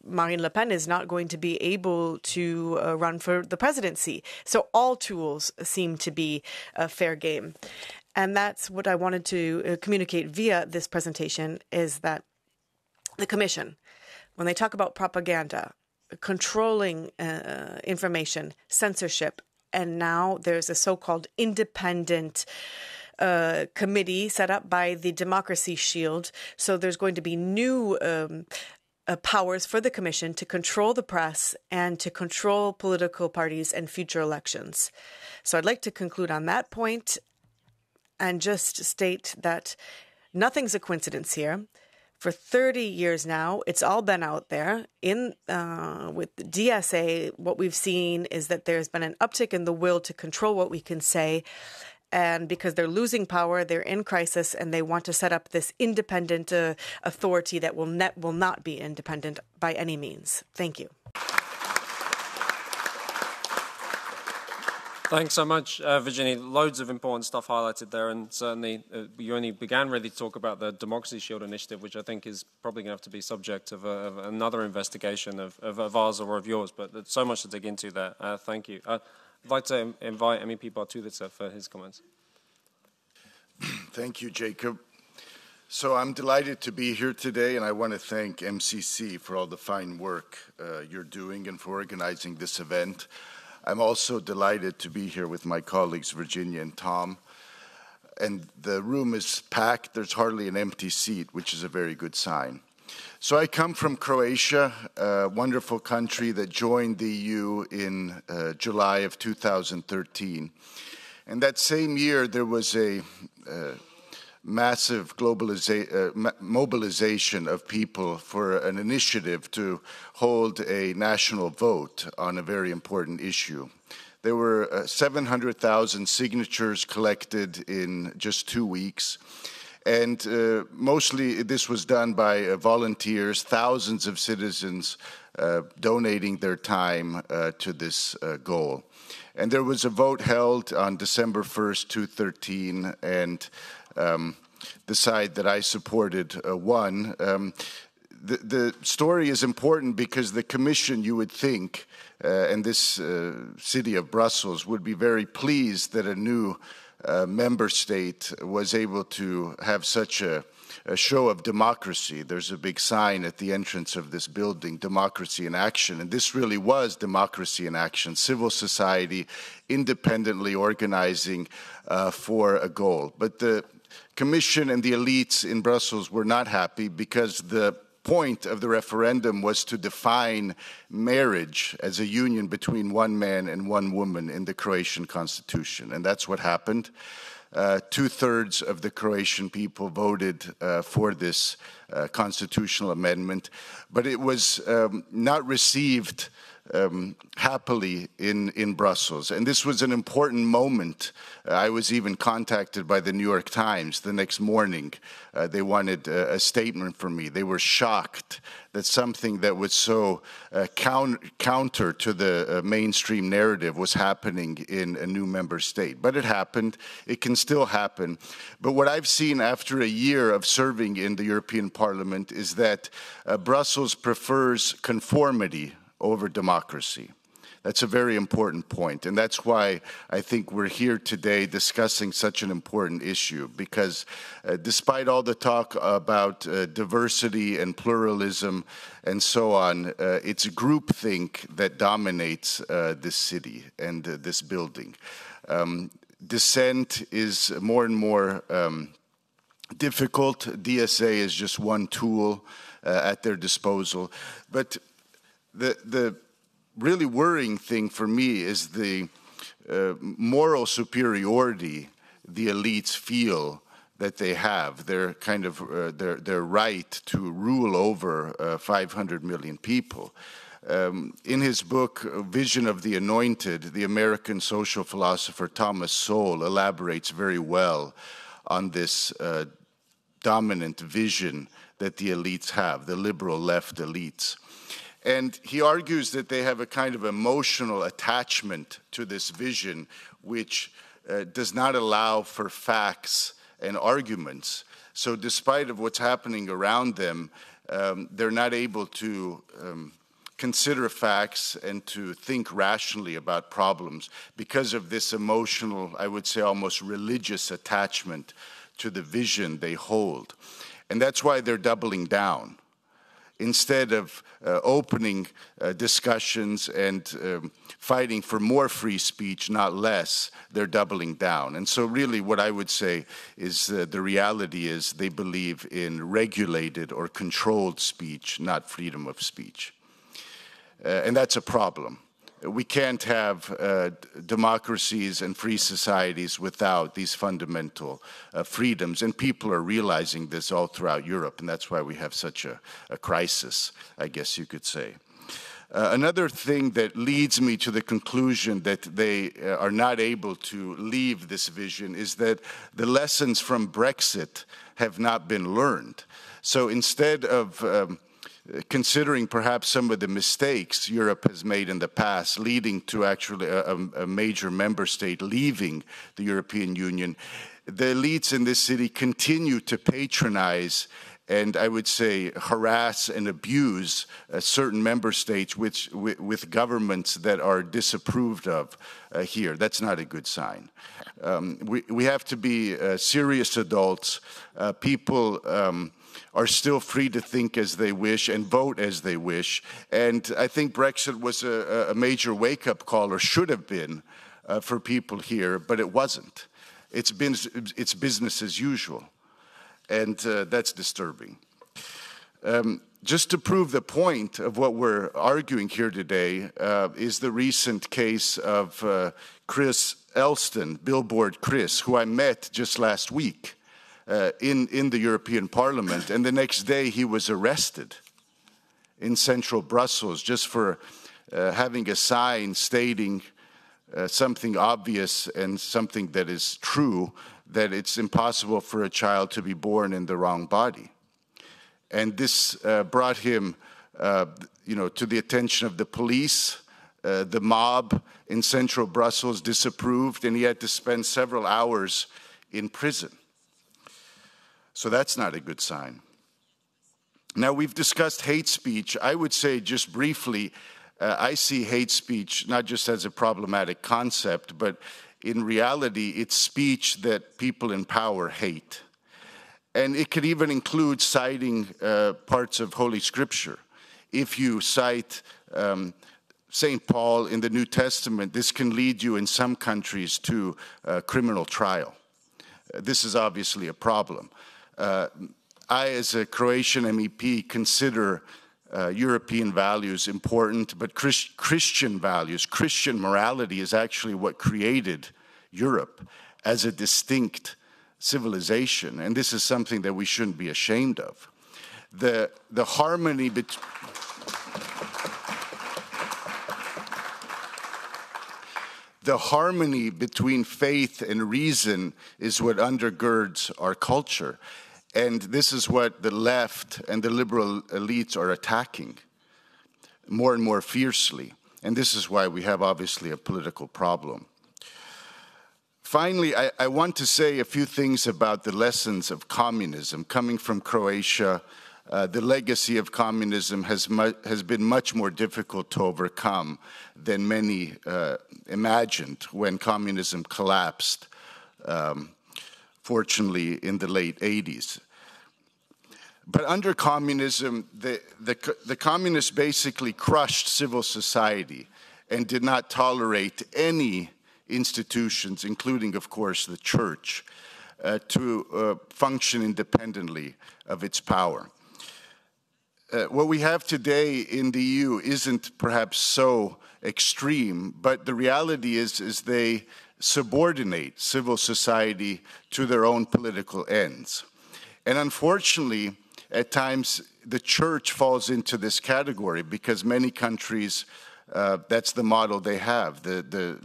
Marine Le Pen is not going to be able to run for the presidency. So all tools seem to be fair game. And that's what I wanted to communicate via this presentation, is that the Commission, when they talk about propaganda, controlling information, censorship, and now there's a so-called independent committee set up by the Democracy Shield. So there's going to be new powers for the Commission to control the press and to control political parties and future elections. So I'd like to conclude on that point and just state that nothing's a coincidence here. For 30 years now, it's all been out there. With the DSA, what we've seen is that there's been an uptick in the will to control what we can say. And because they're losing power, they're in crisis, and they want to set up this independent authority that will not be independent by any means. Thank you. Thanks so much, Virginie. Loads of important stuff highlighted there, and certainly you only began really to talk about the Democracy Shield initiative, which I think is probably going to have to be subject of another investigation of ours or of yours, but there's so much to dig into there. Thank you. I'd like to invite MEP Bartulica for his comments. Thank you, Jacob. So I'm delighted to be here today, and I want to thank MCC for all the fine work you're doing and for organizing this event. I'm also delighted to be here with my colleagues, Virginia and Tom. And the room is packed. There's hardly an empty seat, which is a very good sign. So I come from Croatia, a wonderful country that joined the EU in July of 2013. And that same year, there was a massive mobilization of people for an initiative to hold a national vote on a very important issue. There were 700,000 signatures collected in just 2 weeks. And mostly this was done by volunteers, thousands of citizens donating their time to this goal. And there was a vote held on December 1st, 2013, and the side that I supported won. The story is important because the Commission, you would think, and this city of Brussels would be very pleased that a new member state was able to have such a show of democracy. There's a big sign at the entrance of this building, Democracy in Action, and this really was democracy in action, civil society independently organizing for a goal. But the Commission and the elites in Brussels were not happy because the point of the referendum was to define marriage as a union between one man and one woman in the Croatian constitution. And that's what happened. 2/3 of the Croatian people voted for this constitutional amendment, but it was not received happily in Brussels. And this was an important moment. I was even contacted by the New York Times the next morning. They wanted a statement from me. They were shocked that something that was so counter to the mainstream narrative was happening in a new member state. But it happened. It can still happen. But what I've seen after a year of serving in the European Parliament is that Brussels prefers conformity over democracy. That's a very important point, and that's why I think we're here today discussing such an important issue, because despite all the talk about diversity and pluralism and so on, it's groupthink that dominates this city and this building. Dissent is more and more difficult. DSA is just one tool at their disposal, but the really worrying thing for me is the moral superiority the elites feel that they have. Their kind of their right to rule over 500 million people. In his book, Vision of the Anointed, the American social philosopher Thomas Sowell elaborates very well on this dominant vision that the elites have, the liberal left elites. And he argues that they have a kind of emotional attachment to this vision, which does not allow for facts and arguments. So despite of what's happening around them, they're not able to consider facts and to think rationally about problems because of this emotional, I would say almost religious attachment to the vision they hold. And that's why they're doubling down. Instead of opening discussions and fighting for more free speech, not less, they're doubling down. And so really what I would say is the reality is they believe in regulated or controlled speech, not freedom of speech. And that's a problem. We can't have democracies and free societies without these fundamental freedoms, and people are realizing this all throughout Europe, and that's why we have such a crisis, I guess you could say. Another thing that leads me to the conclusion that they are not able to leave this vision is that the lessons from Brexit have not been learned. So instead of considering perhaps some of the mistakes Europe has made in the past, leading to actually a major member state leaving the European Union, the elites in this city continue to patronize and I would say harass and abuse certain member states with governments that are disapproved of here. That's not a good sign. We have to be serious adults. People are still free to think as they wish and vote as they wish. And I think Brexit was a major wake-up call, or should have been, for people here, but it wasn't. It's business as usual, and that's disturbing. Just to prove the point of what we're arguing here today is the recent case of Chris Elston, Billboard Chris, who I met just last week. In the European Parliament, and the next day he was arrested in central Brussels just for having a sign stating something obvious and something that is true, that it's impossible for a child to be born in the wrong body. And this brought him to the attention of the police. The mob in central Brussels disapproved, and he had to spend several hours in prison. So that's not a good sign. Now, we've discussed hate speech. I would say just briefly, I see hate speech not just as a problematic concept, but in reality, it's speech that people in power hate. And it could even include citing parts of Holy Scripture. If you cite St. Paul in the New Testament, this can lead you in some countries to criminal trial. This is obviously a problem. I, as a Croatian MEP, consider European values important, but Christian values, Christian morality is actually what created Europe as a distinct civilization, and this is something that we shouldn't be ashamed of. The harmony between the harmony between faith and reason is what undergirds our culture. And this is what the left and the liberal elites are attacking more and more fiercely. And this is why we have obviously a political problem. Finally, I want to say a few things about the lessons of communism. Coming from Croatia, the legacy of communism has been much more difficult to overcome than many imagined when communism collapsed, fortunately, in the late 80s. But under communism, the communists basically crushed civil society and did not tolerate any institutions, including, of course, the church, to function independently of its power. What we have today in the EU isn't perhaps so extreme, but the reality is they subordinate civil society to their own political ends. And unfortunately, at times, the church falls into this category because many countries, that's the model they have. The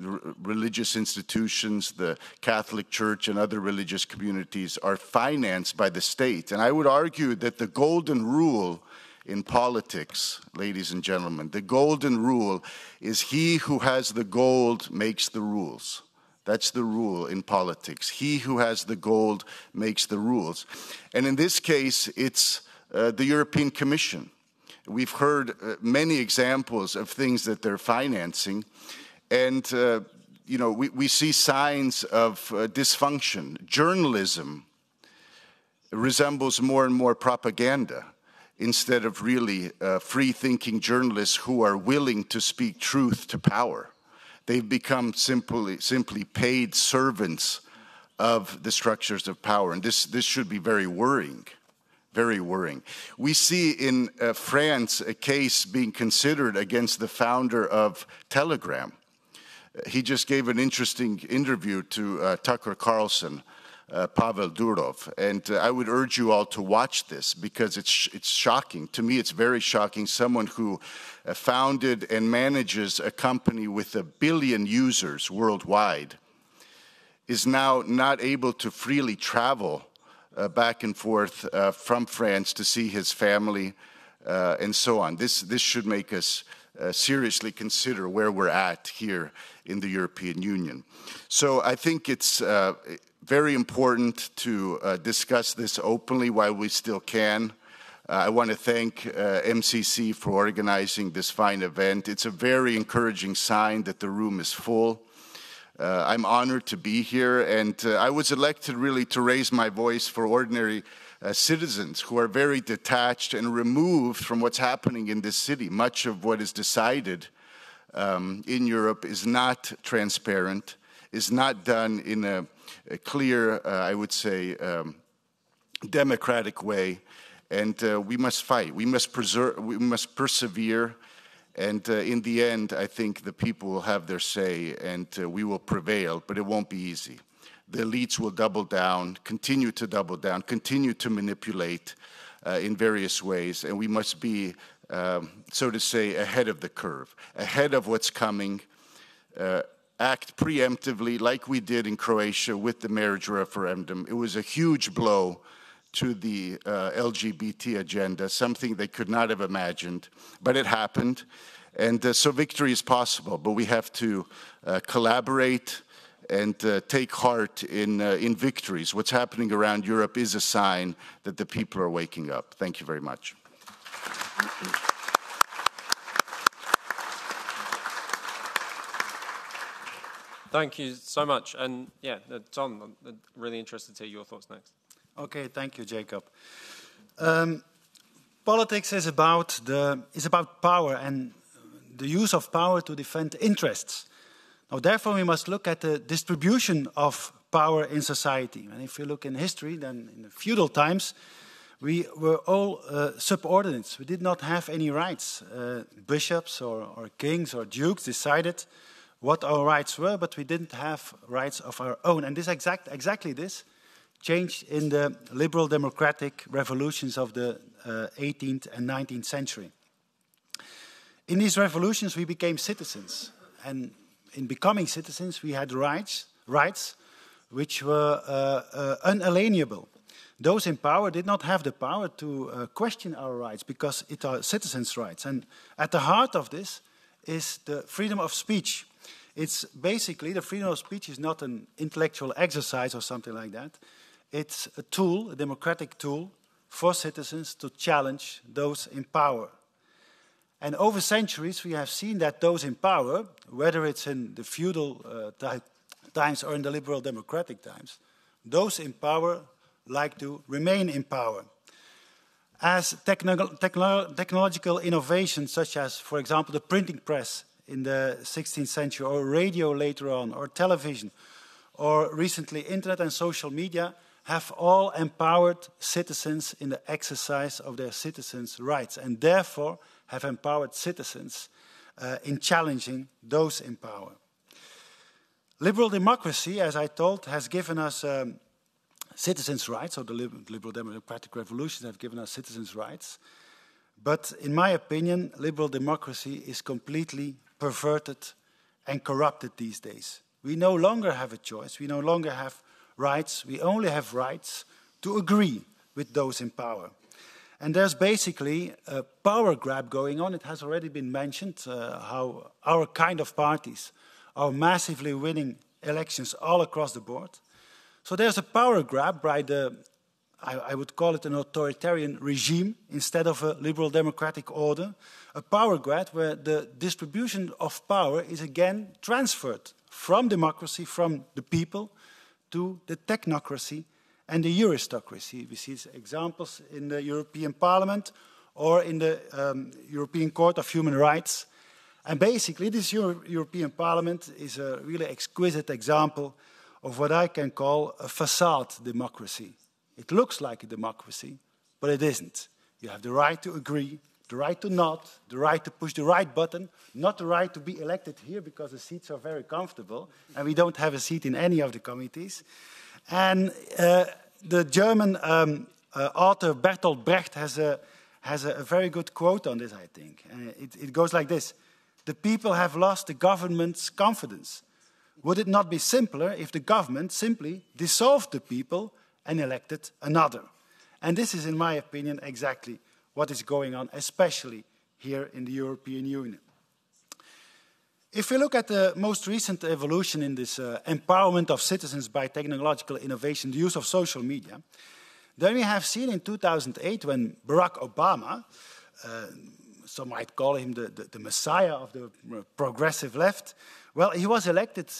religious institutions, the Catholic Church and other religious communities are financed by the state. And I would argue that the golden rule in politics, ladies and gentlemen, the golden rule is he who has the gold makes the rules. That's the rule in politics. He who has the gold makes the rules. And in this case, it's the European Commission. We've heard many examples of things that they're financing. And, you know, we see signs of dysfunction. Journalism resembles more and more propaganda, instead of really free-thinking journalists who are willing to speak truth to power. They've become simply paid servants of the structures of power, and this should be very worrying, very worrying. We see in France a case being considered against the founder of Telegram. He just gave an interesting interview to Tucker Carlson, Pavel Durov, and I would urge you all to watch this because it's shocking. To me, it's very shocking. Someone who founded and manages a company with 1 billion users worldwide is now not able to freely travel back and forth from France to see his family and so on. This should make us seriously consider where we're at here in the European Union. So I think it's very important to discuss this openly while we still can. I want to thank MCC for organizing this fine event. It's a very encouraging sign that the room is full. I'm honored to be here, and I was elected really to raise my voice for ordinary citizens who are very detached and removed from what's happening in this city. Much of what is decided in Europe is not transparent, is not done in a clear, I would say, democratic way, and we must fight. We must persevere, and in the end, I think the people will have their say, and we will prevail, but it won't be easy. The elites will double down, continue to manipulate in various ways, and we must be, so to say, ahead of the curve, ahead of what's coming, act preemptively like we did in Croatia with the marriage referendum. It was a huge blow to the LGBT agenda, something they could not have imagined, but it happened. And so victory is possible, but we have to collaborate and take heart in victories. What's happening around Europe is a sign that the people are waking up. Thank you very much. Thank you so much. And yeah, Tom, I'm really interested to hear your thoughts next. Okay, thank you, Jacob. Politics is about power and the use of power to defend interests. Now, therefore, we must look at the distribution of power in society. And if you look in history, then in the feudal times, we were all subordinates. We did not have any rights. Bishops or kings or dukes decided what our rights were, but we didn't have rights of our own. And this exactly this changed in the liberal democratic revolutions of the 18th and 19th century. In these revolutions, we became citizens. And in becoming citizens, we had rights which were unalienable. Those in power did not have the power to question our rights because it are citizens' rights. And at the heart of this is the freedom of speech. It's basically, the freedom of speech is not an intellectual exercise or something like that. It's a tool, a democratic tool, for citizens to challenge those in power. And over centuries, we have seen that those in power, whether it's in the feudal times or in the liberal democratic times, those in power like to remain in power. As technological innovations such as, for example, the printing press in the 16th century, or radio later on, or television, or recently internet and social media, have all empowered citizens in the exercise of their citizens' rights, and therefore have empowered citizens in challenging those in power. Liberal democracy, as I told, has given us citizens' rights, or the liberal democratic revolutions have given us citizens' rights. But in my opinion, liberal democracy is completely perverted and corrupted these days. We no longer have a choice. We no longer have rights. We only have rights to agree with those in power. And there's basically a power grab going on. It has already been mentioned how our kind of parties are massively winning elections all across the board. So there's a power grab by I would call it an authoritarian regime instead of a liberal democratic order. A power grab where the distribution of power is again transferred from democracy, from the people, to the technocracy and the aristocracy. We see examples in the European Parliament or in the European Court of Human Rights. And basically, this European Parliament is a really exquisite example of what I can call a facade democracy. It looks like a democracy, but it isn't. You have the right to agree, the right to nod, the right to push the right button, not the right to be elected here because the seats are very comfortable, and we don't have a seat in any of the committees. And the German author Bertolt Brecht has a very good quote on this, I think. And it goes like this: "The people have lost the government's confidence. Would it not be simpler if the government simply dissolved the people and elected another?" And this is, in my opinion, exactly what is going on, especially here in the European Union. If we look at the most recent evolution in this empowerment of citizens by technological innovation, the use of social media, then we have seen in 2008 when Barack Obama, some might call him the messiah of the progressive left, well, he was elected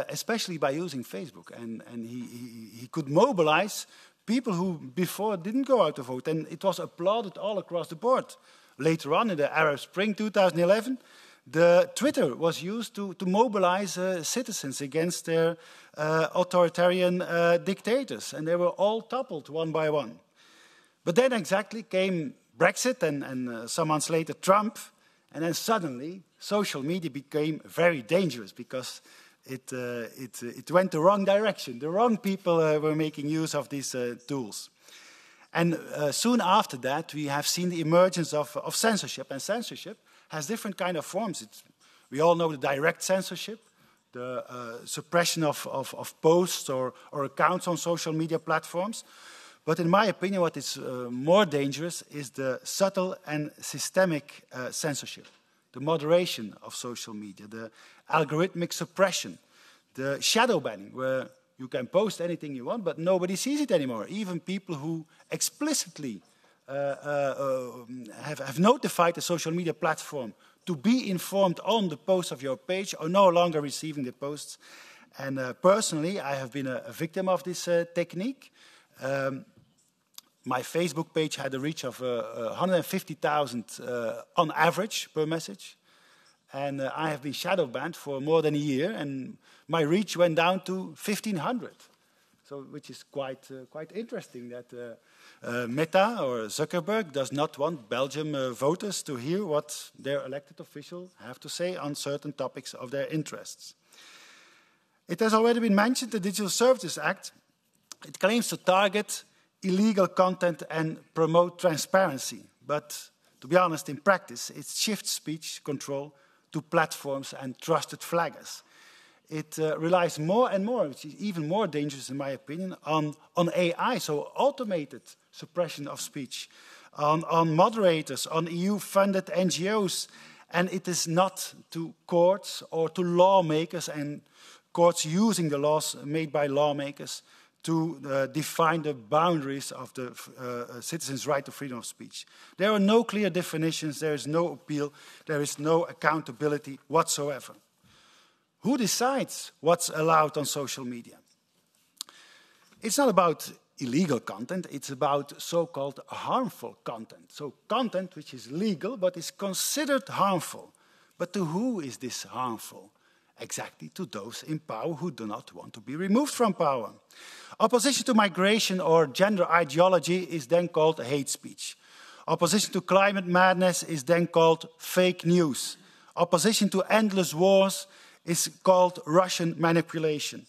especially by using Facebook, and he could mobilize people who before didn't go out to vote, and it was applauded all across the board. Later on, in the Arab Spring 2011, the Twitter was used to mobilize citizens against their authoritarian dictators, and they were all toppled one by one. But then exactly came Brexit and some months later Trump, and then suddenly social media became very dangerous because it went the wrong direction. The wrong people were making use of these tools. And soon after that, we have seen the emergence of censorship, and censorship has different kind of forms. We all know the direct censorship, the suppression of posts or accounts on social media platforms. But in my opinion, what is more dangerous is the subtle and systemic censorship, the moderation of social media, the algorithmic suppression, the shadow banning, where you can post anything you want, but nobody sees it anymore. Even people who explicitly have notified the social media platform to be informed on the post of your page are no longer receiving the posts. And personally, I have been a victim of this technique. My Facebook page had a reach of 150,000 on average per message. And I have been shadow banned for more than a year, and my reach went down to 1,500. So, which is quite interesting that Meta or Zuckerberg does not want Belgium voters to hear what their elected officials have to say on certain topics of their interests. It has already been mentioned, the Digital Services Act, it claims to target illegal content and promote transparency. But to be honest, in practice, it shifts speech control to platforms and trusted flaggers. It relies more and more, which is even more dangerous in my opinion, on AI, so automated suppression of speech, on moderators, on EU-funded NGOs, and it is not to courts or to lawmakers and courts using the laws made by lawmakers to define the boundaries of the citizens' right to freedom of speech. There are no clear definitions, there is no appeal, there is no accountability whatsoever. Who decides what's allowed on social media? It's not about illegal content, it's about so-called harmful content. So content which is legal but is considered harmful. But to who is this harmful? Exactly to those in power who do not want to be removed from power. Opposition to migration or gender ideology is then called hate speech. Opposition to climate madness is then called fake news. Opposition to endless wars is called Russian manipulation.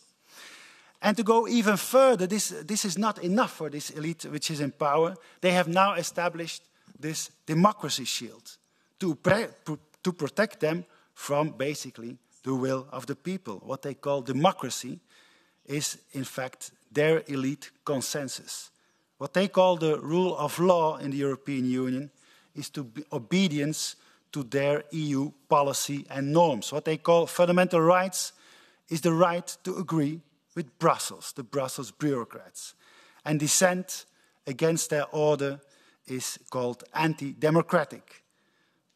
And to go even further, this is not enough for this elite which is in power. They have now established this democracy shield to protect them from basically the will of the people. What they call democracy is, in fact, their elite consensus. What they call the rule of law in the European Union is to be obedience to their EU policy and norms. What they call fundamental rights is the right to agree with Brussels, the Brussels bureaucrats. And dissent against their order is called anti-democratic.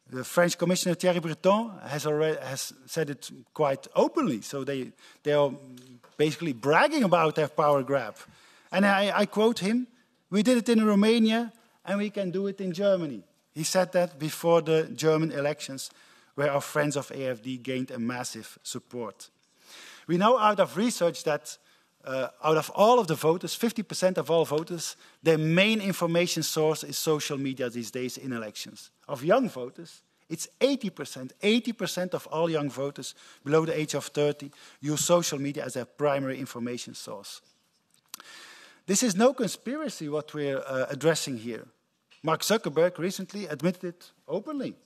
The French Commissioner Thierry Breton has said it quite openly, so they are basically bragging about their power grab. And I quote him, "We did it in Romania and we can do it in Germany." He said that before the German elections, where our friends of AfD gained a massive support. We know out of research that out of all of the voters, 50% of all voters, their main information source is social media these days in elections. Of young voters, it's 80%. 80% of all young voters below the age of 30 use social media as their primary information source. This is no conspiracy what we're addressing here. Mark Zuckerberg recently admitted it openly.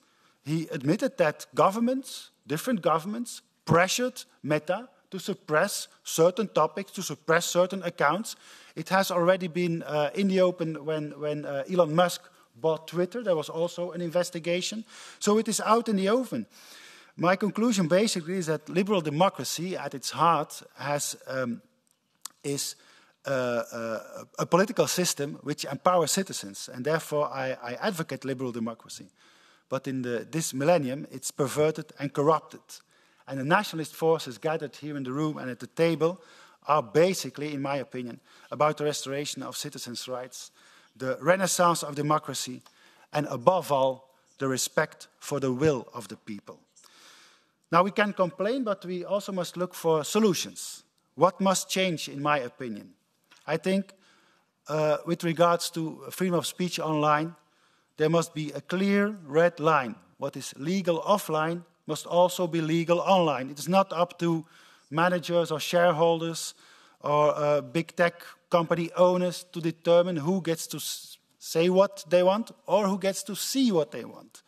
He admitted that governments, different governments, pressured Meta to suppress certain topics, to suppress certain accounts. It has already been in the open when Elon Musk bought Twitter. There was also an investigation. So it is out in the open. My conclusion basically is that liberal democracy at its heart is a political system which empowers citizens, and therefore I advocate liberal democracy. But in this millennium, it's perverted and corrupted. And the nationalist forces gathered here in the room and at the table are basically, in my opinion, about the restoration of citizens' rights, the renaissance of democracy, and above all, the respect for the will of the people. Now, we can complain, but we also must look for solutions. What must change, in my opinion? I think, with regards to freedom of speech online, there must be a clear red line. What is legal offline must also be legal online. It is not up to managers or shareholders or big tech company owners to determine who gets to say what they want or who gets to see what they want.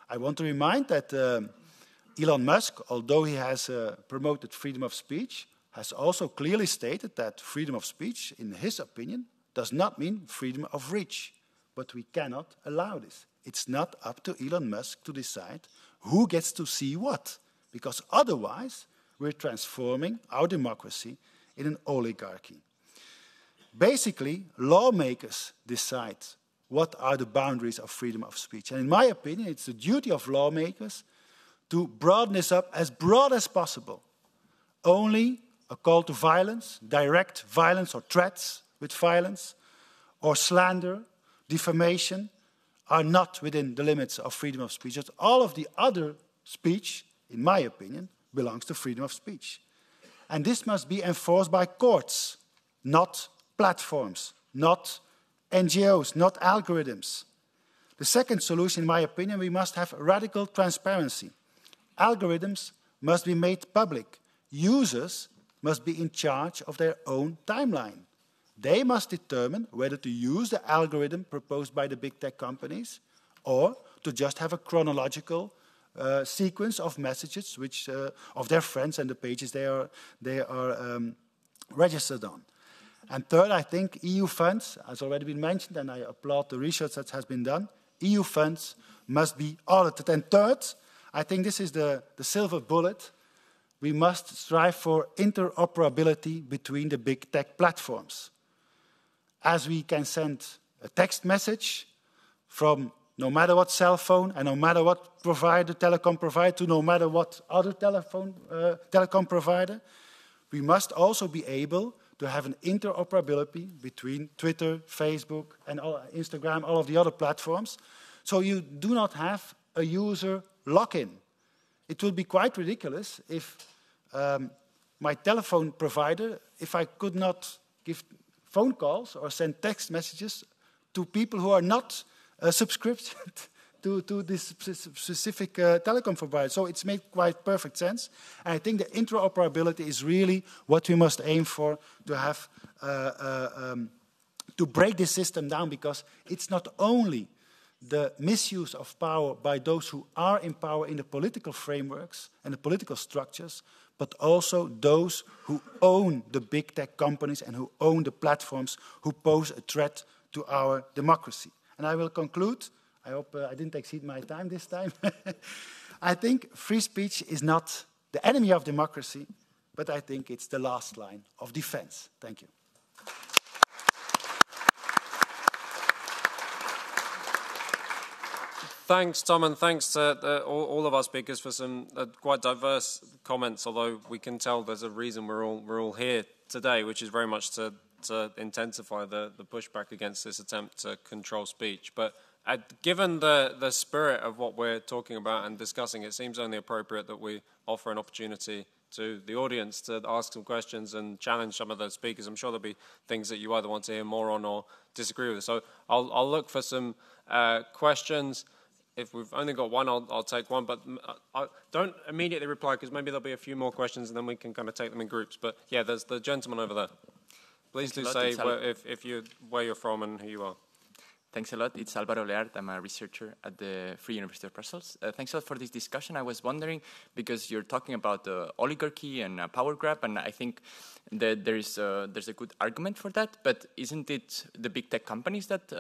I want to remind that Elon Musk, although he has promoted freedom of speech, has also clearly stated that freedom of speech, in his opinion, does not mean freedom of reach. But we cannot allow this. It's not up to Elon Musk to decide who gets to see what, because otherwise we're transforming our democracy in an oligarchy. Basically, lawmakers decide what are the boundaries of freedom of speech. And in my opinion, it's the duty of lawmakers to broaden this up as broad as possible. Only a call to violence, direct violence or threats with violence, or slander, defamation, are not within the limits of freedom of speech. But all of the other speech, in my opinion, belongs to freedom of speech. And this must be enforced by courts, not platforms, not NGOs, not algorithms. The second solution, in my opinion, we must have radical transparency. Algorithms must be made public. Users must be in charge of their own timeline. They must determine whether to use the algorithm proposed by the big tech companies or to just have a chronological sequence of messages of their friends and the pages they are registered on. And third, I think EU funds, as already been mentioned, and I applaud the research that has been done, EU funds must be audited. And third, I think this is the silver bullet. We must strive for interoperability between the big tech platforms. As we can send a text message from no matter what cell phone and no matter what provider, telecom provider, to no matter what other telecom provider, we must also be able to have an interoperability between Twitter, Facebook, and Instagram, all of the other platforms. So you do not have a user lock-in. It would be quite ridiculous if my telephone provider, if I could not give phone calls or send text messages to people who are not subscribed to this specific telecom provider. So it's made quite perfect sense. And I think the interoperability is really what we must aim for, to have to break this system down, because it's not only the misuse of power by those who are in power in the political frameworks and the political structures, but also those who own the big tech companies and who own the platforms who pose a threat to our democracy. And I will conclude. I hope I didn't exceed my time this time. I think free speech is not the enemy of democracy, but I think it's the last line of defense. Thank you. Thanks, Tom, and thanks to all of our speakers for some quite diverse comments, although we can tell there's a reason we're all here today, which is very much to intensify the pushback against this attempt to control speech. But given the spirit of what we're talking about and discussing, it seems only appropriate that we offer an opportunity to the audience to ask some questions and challenge some of the speakers. I'm sure there'll be things that you either want to hear more on or disagree with. So I'll look for some questions. If we've only got one, I'll take one, but don't immediately reply, because maybe there'll be a few more questions and then we can kind of take them in groups. But yeah, there's the gentleman over there. Please do say where you're from and who you are. Thanks a lot. It's Álvaro Leart. I'm a researcher at the Free University of Brussels. Thanks a lot for this discussion. I was wondering, because you're talking about oligarchy and power grab, and I think that there's a good argument for that, but isn't it the big tech companies that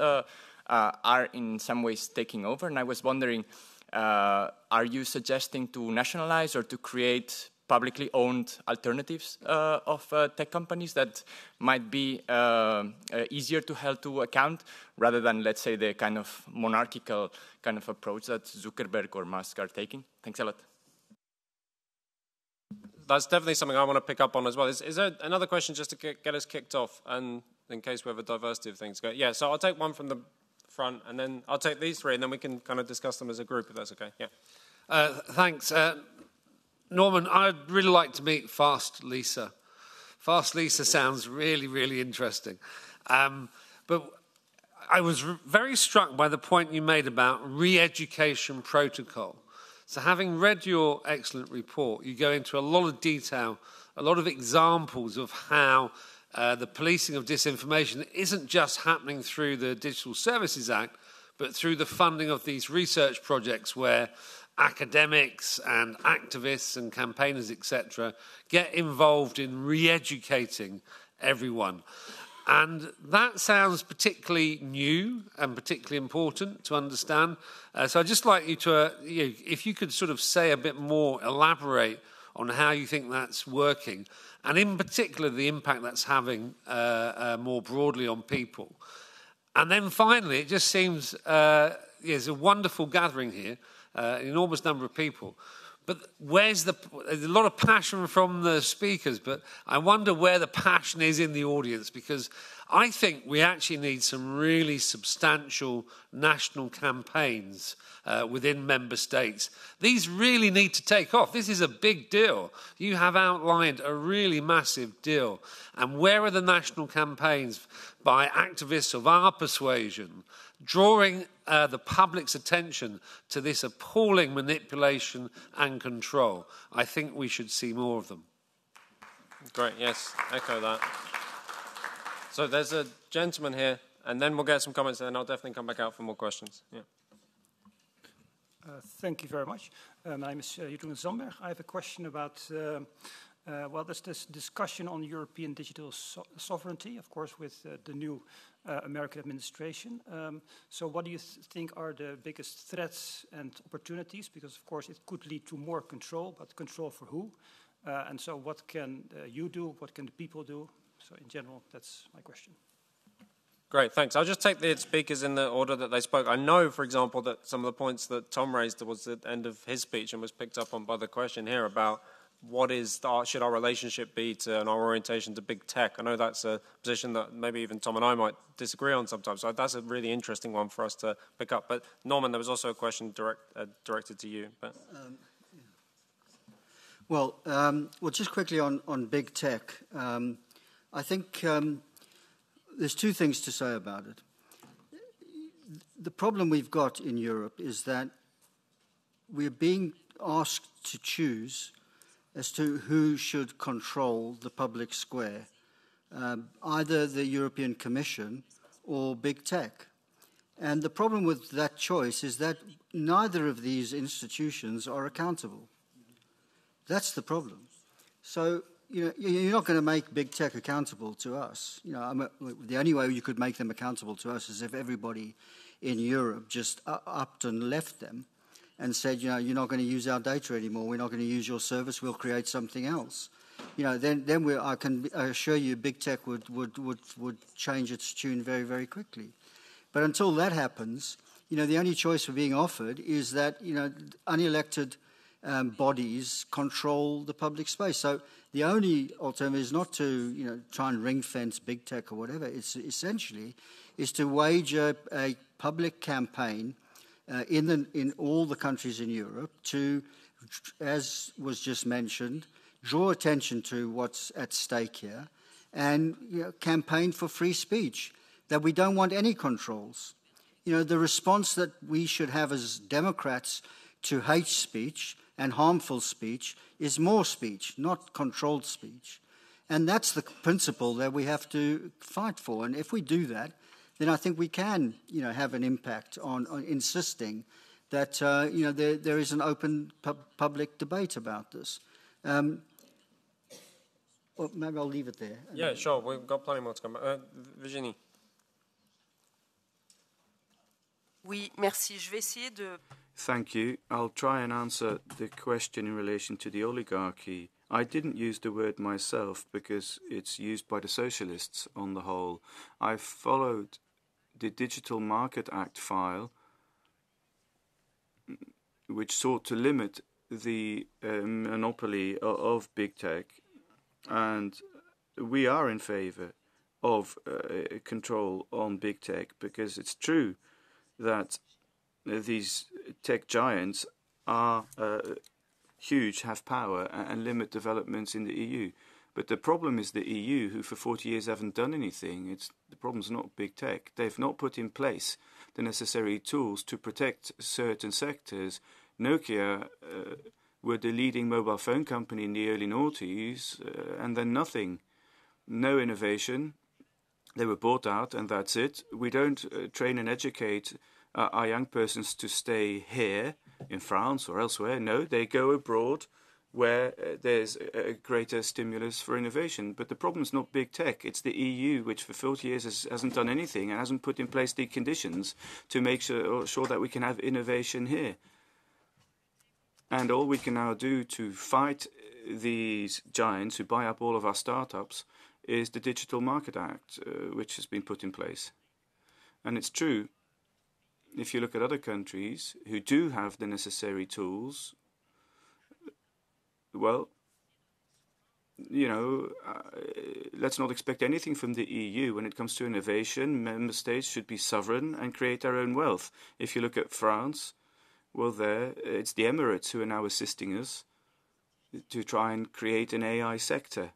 are in some ways taking over? And I was wondering, are you suggesting to nationalize or to create publicly owned alternatives of tech companies that might be easier to hold to account, rather than, let's say, the kind of monarchical kind of approach that Zuckerberg or Musk are taking? Thanks a lot. That's definitely something I want to pick up on as well. Is there another question just to get us kicked off, and in case we have a diversity of things go? Yeah, so I'll take one from the front, and then I'll take these three, and then we can kind of discuss them as a group, if that's okay. Yeah. Thanks. Norman, I'd really like to meet Fast Lisa. Fast Lisa sounds really, really interesting. But I was very struck by the point you made about re-education protocol. So having read your excellent report, you go into a lot of detail, a lot of examples of how the policing of disinformation isn't just happening through the Digital Services Act, but through the funding of these research projects where academics and activists and campaigners, etc., get involved in re-educating everyone. And that sounds particularly new and particularly important to understand. So I'd just like you to, if you could sort of say a bit more, elaborate on how you think that's working, and in particular the impact that's having more broadly on people. And then finally, it just seems there's a wonderful gathering here, an enormous number of people. But there's a lot of passion from the speakers, but I wonder where the passion is in the audience, because I think we actually need some really substantial national campaigns within member states. These really need to take off. This is a big deal. You have outlined a really massive deal. And where are the national campaigns by activists of our persuasion drawing the public's attention to this appalling manipulation and control? I think we should see more of them. Great, yes, echo that. So there's a gentleman here, and then we'll get some comments, and then I'll definitely come back out for more questions. Yeah. Thank you very much. My name is Jeroen Zamberg. I have a question about, well, there's this discussion on European digital sovereignty, of course, with the new American administration. So what do you think are the biggest threats and opportunities? Because, of course, it could lead to more control, but control for who? And so what can you do? What can the people do? So in general, that's my question. Great, thanks. I'll just take the speakers in the order that they spoke. I know, for example, that some of the points that Tom raised was at the end of his speech and was picked up on by the question here about what should our relationship be to and our orientation to big tech. I know that's a position that maybe even Tom and I might disagree on sometimes. So that's a really interesting one for us to pick up. But Norman, there was also a question directed to you. But. Well, just quickly on big tech. I think there's two things to say about it. The problem we've got in Europe is that we're being asked to choose as to who should control the public square, either the European Commission or big tech. And the problem with that choice is that neither of these institutions are accountable. That's the problem. So, you're not going to make big tech accountable to us. The only way you could make them accountable to us is if everybody in Europe just upped and left them and said, you're not going to use our data anymore. We're not going to use your service. We'll create something else. Then I can assure you, big tech would change its tune very, very quickly. But until that happens, the only choice we're being offered is that unelected bodies control the public space. So the only alternative is not to try and ring fence big tech or whatever. It's essentially is to wage a public campaign in all the countries in Europe to, as was just mentioned, draw attention to what's at stake here and campaign for free speech, that we don't want any controls. The response that we should have as Democrats to hate speech and harmful speech is more speech, not controlled speech. And that's the principle that we have to fight for. And if we do that, then I think we can, have an impact on insisting that, there is an open public debate about this. Well, maybe I'll leave it there. Yeah, sure. We've got plenty more to come back. Virginie. Oui, merci. Je vais essayer de... Thank you. I'll try and answer the question in relation to the oligarchy. I didn't use the word myself because it's used by the socialists on the whole. I followed the Digital Market Act file, which sought to limit the monopoly of big tech, and we are in favor of control on big tech because it's true that these tech giants are huge, have power, and limit developments in the EU. But the problem is the EU, who for 40 years haven't done anything. The problem's not big tech. They've not put in place the necessary tools to protect certain sectors. Nokia were the leading mobile phone company in the early noughties, and then nothing. No innovation. They were bought out, and that's it. We don't train and educate our young persons to stay here in France or elsewhere. No, they go abroad where there's a greater stimulus for innovation. But the problem is not big tech. It's the EU, which for 40 years hasn't done anything and hasn't put in place the conditions to make sure that we can have innovation here. And all we can now do to fight these giants who buy up all of our startups is the Digital Market Act, which has been put in place. And it's true, if you look at other countries who do have the necessary tools, well, let's not expect anything from the EU when it comes to innovation. Member states should be sovereign and create their own wealth. If you look at France, well, it's the Emirates who are now assisting us to try and create an AI sector.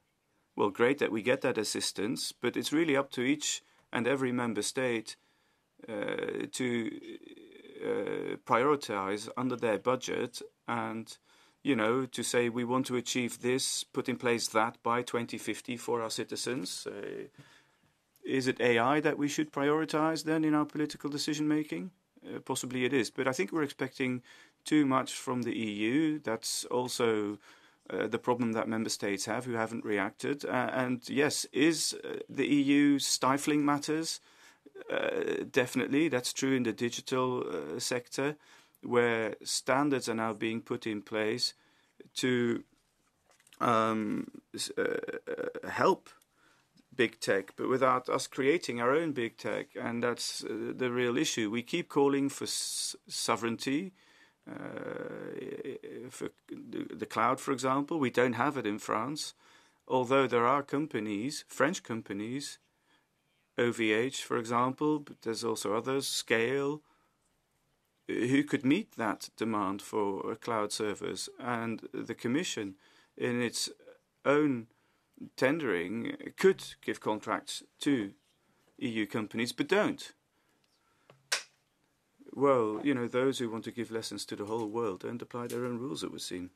well, great that we get that assistance, but it's really up to each and every member state to prioritize under their budget and, you know, to say we want to achieve this, put in place that by 2050 for our citizens. Is it AI that we should prioritize then in our political decision making? Possibly it is, but I think we're expecting too much from the EU. That's also the problem that member states have who haven't reacted. And yes, is the EU stifling matters? Definitely, that's true in the digital sector, where standards are now being put in place to help big tech, but without us creating our own big tech. And that's the real issue. We keep calling for sovereignty, for the cloud, for example. We don't have it in France, although there are companies, French companies, OVH, for example, but there's also others, Scale, who could meet that demand for cloud servers. And the Commission, in its own tendering, could give contracts to EU companies, but don't. Well, you know, those who want to give lessons to the whole world don't apply their own rules, it would seem.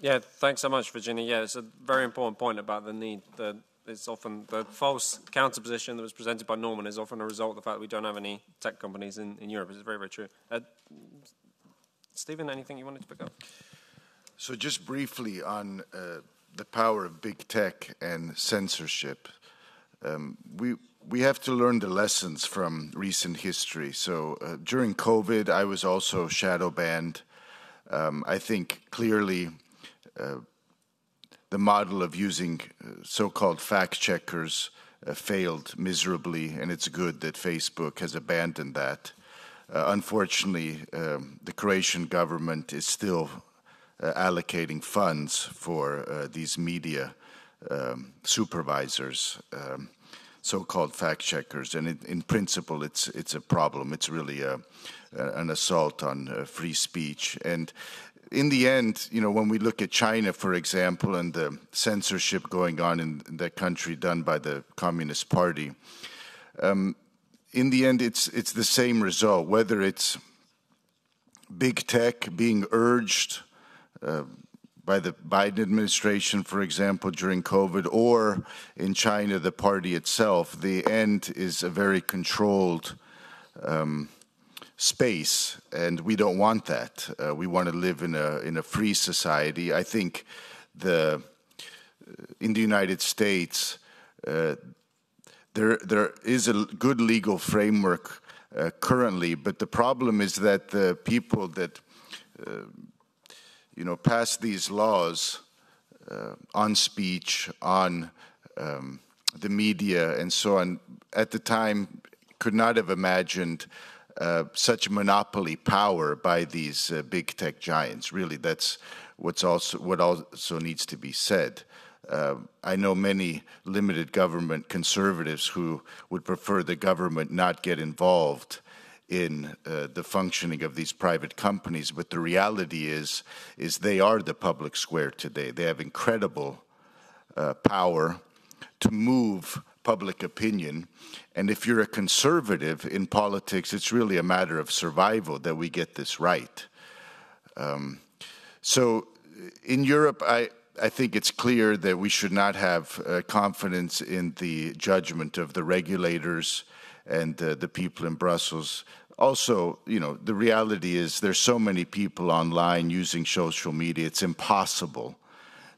Yeah, thanks so much, Virginia. Yeah, it's a very important point about the need. It's often the false counterposition that was presented by Norman is often a result of the fact that we don't have any tech companies in Europe. It's very, very true. Stephen, anything you wanted to pick up? So just briefly on the power of big tech and censorship. We have to learn the lessons from recent history. So during COVID, I was also shadow banned. I think clearly the model of using so-called fact checkers failed miserably, and it's good that Facebook has abandoned that. Unfortunately, the Croatian government is still allocating funds for these media supervisors, so-called fact checkers, and in principle, it's a problem. It's really an assault on free speech. And in the end, you know, when we look at China, for example, and the censorship going on in that country done by the Communist Party, in the end, it's the same result. Whether it's big tech being urged by the Biden administration, for example, during COVID, or in China, the party itself, the end is a very controlled space, and we don't want that. We want to live in a free society. I think in the United States, there is a good legal framework currently, but the problem is that the people that pass these laws on speech, on the media, and so on, at the time could not have imagined such monopoly power by these big tech giants. Really, that's what also needs to be said. I know many limited government conservatives who would prefer the government not get involved in the functioning of these private companies, but the reality is they are the public square today. They have incredible power to move public opinion, and if you're a conservative in politics, it's really a matter of survival that we get this right. So in Europe, I think it's clear that we should not have confidence in the judgment of the regulators and the people in Brussels. Also, the reality is there's so many people online using social media, it's impossible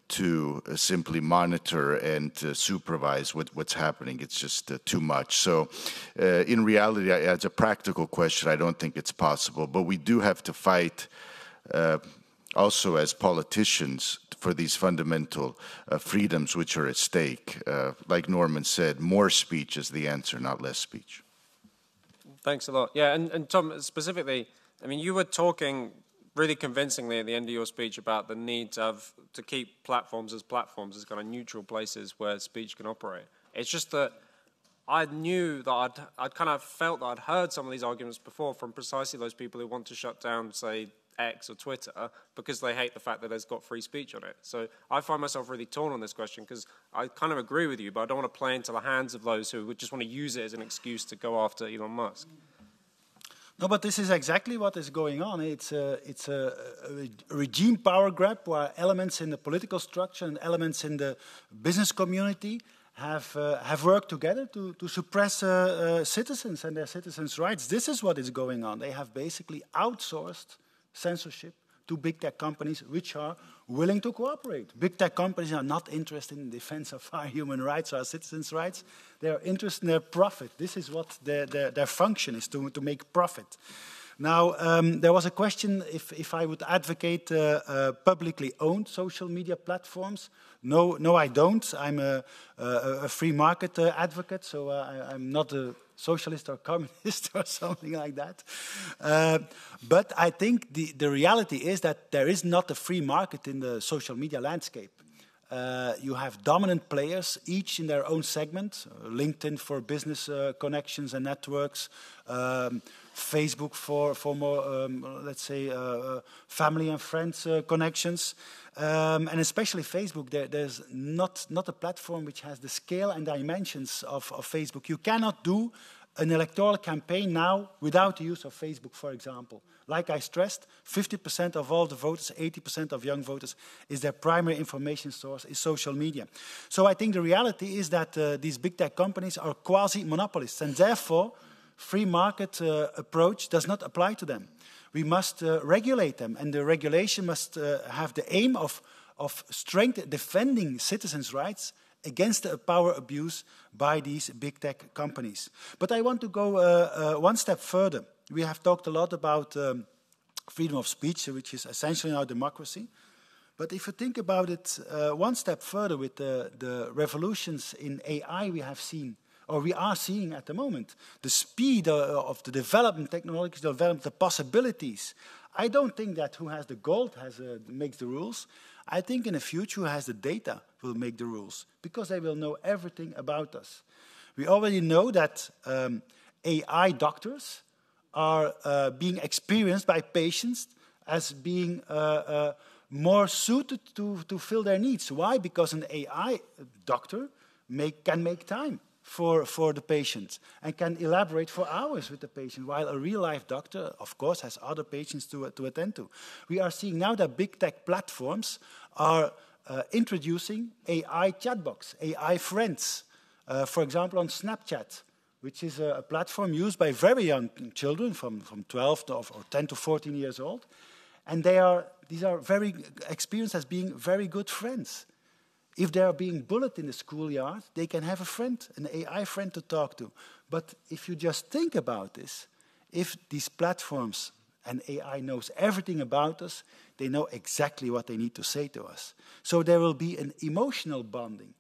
to simply monitor and supervise what's happening. It's just too much. So in reality, as a practical question, I don't think it's possible. But we do have to fight also as politicians for these fundamental freedoms which are at stake. Like Norman said, more speech is the answer, not less speech. Thanks a lot. Yeah, and Tom, specifically, I mean, you were talking really convincingly at the end of your speech about the need to keep platforms as kind of neutral places where speech can operate. It's just that I knew that I'd kind of felt that I'd heard some of these arguments before from precisely those people who want to shut down, say, X or Twitter because they hate the fact that there's got free speech on it. So I find myself really torn on this question because I kind of agree with you, but I don't want to play into the hands of those who would just want to use it as an excuse to go after Elon Musk. No, but this is exactly what is going on. It's a regime power grab where elements in the political structure and elements in the business community have worked together to suppress citizens and their citizens' rights. This is what is going on. They have basically outsourced censorship to big tech companies which are willing to cooperate. Big tech companies are not interested in defense of our human rights or our citizens' rights. They are interested in their profit. This is what their function is, to make profit. Now, there was a question if I would advocate publicly owned social media platforms. No, I don't. I'm a free market advocate, so I'm not a socialist or communist or something like that. But I think the reality is that there is not a free market in the social media landscape. You have dominant players, each in their own segment. LinkedIn for business connections and networks, Facebook for more, let's say, family and friends connections. And especially Facebook, there's not a platform which has the scale and dimensions of Facebook. You cannot do an electoral campaign now without the use of Facebook, for example. Like I stressed, 50% of all the voters, 80% of young voters, is their primary information source is social media. So I think the reality is that these big tech companies are quasi-monopolists, and therefore free market approach does not apply to them. We must regulate them, and the regulation must have the aim of defending citizens' rights against the power abuse by these big tech companies. But I want to go one step further. We have talked a lot about freedom of speech, which is essentially our democracy. But if you think about it one step further with the revolutions in AI we have seen, or we are seeing at the moment, the speed of the development, technological development, the possibilities, I don't think that who has the gold makes the rules. I think in the future who has the data will make the rules, because they will know everything about us. We already know that AI doctors are being experienced by patients as being more suited to fill their needs. Why? Because an AI doctor can make time for the patient and can elaborate for hours with the patient, while a real-life doctor, of course, has other patients to attend to. We are seeing now that big tech platforms are introducing AI chatbots, AI friends, for example, on Snapchat, which is a platform used by very young children from 12 or 10 to 14 years old. And these are very experienced as being very good friends. If they are being bullied in the schoolyard, they can have a friend, an AI friend to talk to. But if you just think about this, if these platforms and AI knows everything about us, they know exactly what they need to say to us. So there will be an emotional bonding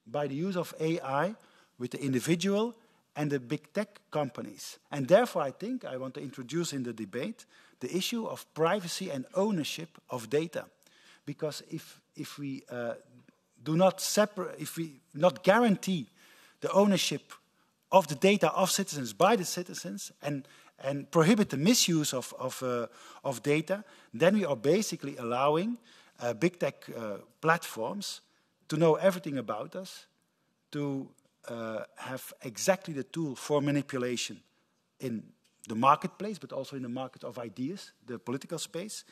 by the use of AI with the individual and the big tech companies. And therefore, I think I want to introduce in the debate the issue of privacy and ownership of data. Because if we do not separate, if we not guarantee the ownership of the data of citizens by the citizens and prohibit the misuse of data, then we are basically allowing big tech platforms to know everything about us, to have exactly the tool for manipulation in the marketplace, but also in the market of ideas, the political space,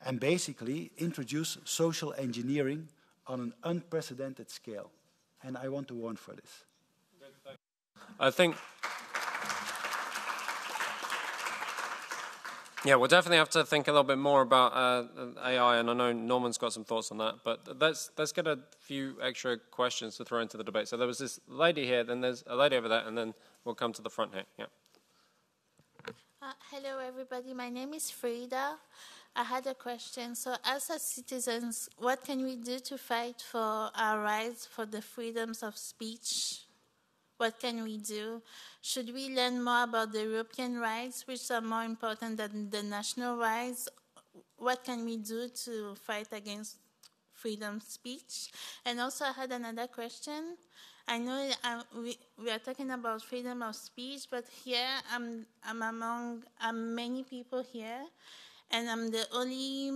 and basically introduce social engineering on an unprecedented scale. And I want to warn for this. I think, yeah, we'll definitely have to think a little bit more about AI, and I know Norman's got some thoughts on that, but let's get a few extra questions to throw into the debate. So there was this lady here, then there's a lady over there, and then we'll come to the front here. Yeah. Hello, everybody. My name is Frida. I had a question. So as citizens, what can we do to fight for our rights, for the freedoms of speech? What can we do? Should we learn more about the European rights, which are more important than the national rights? What can we do to fight against freedom of speech? And also I had another question. I know we are talking about freedom of speech, but here I'm among many people here, and I'm the only...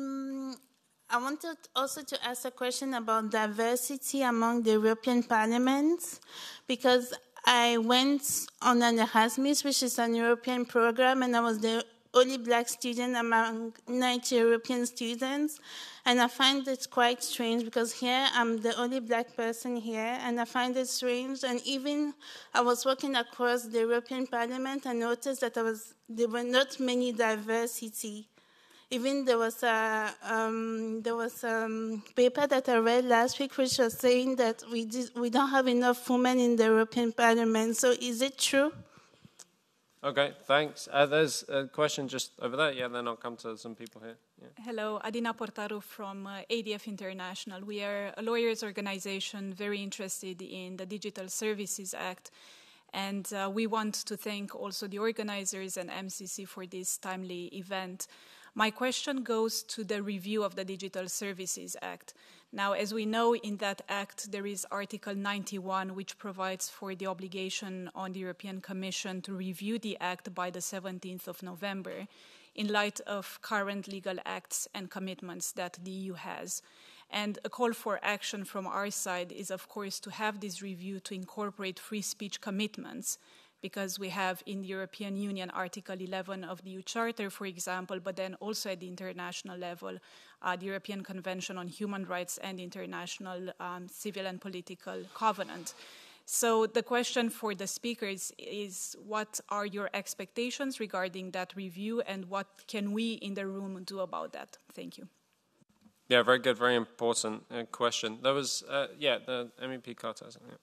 I wanted also to ask a question about diversity among the European Parliament, because I went on an Erasmus, which is an European program, and I was the only black student among 90 European students. And I find it quite strange because here I'm the only black person here, and I find it strange. And even I was walking across the European Parliament, I noticed that there were not many diversity. Even there was a paper that I read last week which was saying that we don't have enough women in the European Parliament. So is it true? Okay, thanks. There's a question just over there. Yeah, then I'll come to some people here. Yeah. Hello, Adina Portaru from ADF International. We are a lawyers' organization very interested in the Digital Services Act. And we want to thank also the organizers and MCC for this timely event. My question goes to the review of the Digital Services Act. Now, as we know, in that act, there is Article 91, which provides for the obligation on the European Commission to review the act by the 17th of November in light of current legal acts and commitments that the EU has. And a call for action from our side is, of course, to have this review to incorporate free speech commitments, because we have in the European Union Article 11 of the EU Charter, for example, but then also at the international level, the European Convention on Human Rights and International Civil and Political Covenant. So the question for the speakers is, what are your expectations regarding that review, and what can we in the room do about that? Thank you. Yeah, very good, very important question. There was, the MEP Carter. Yeah.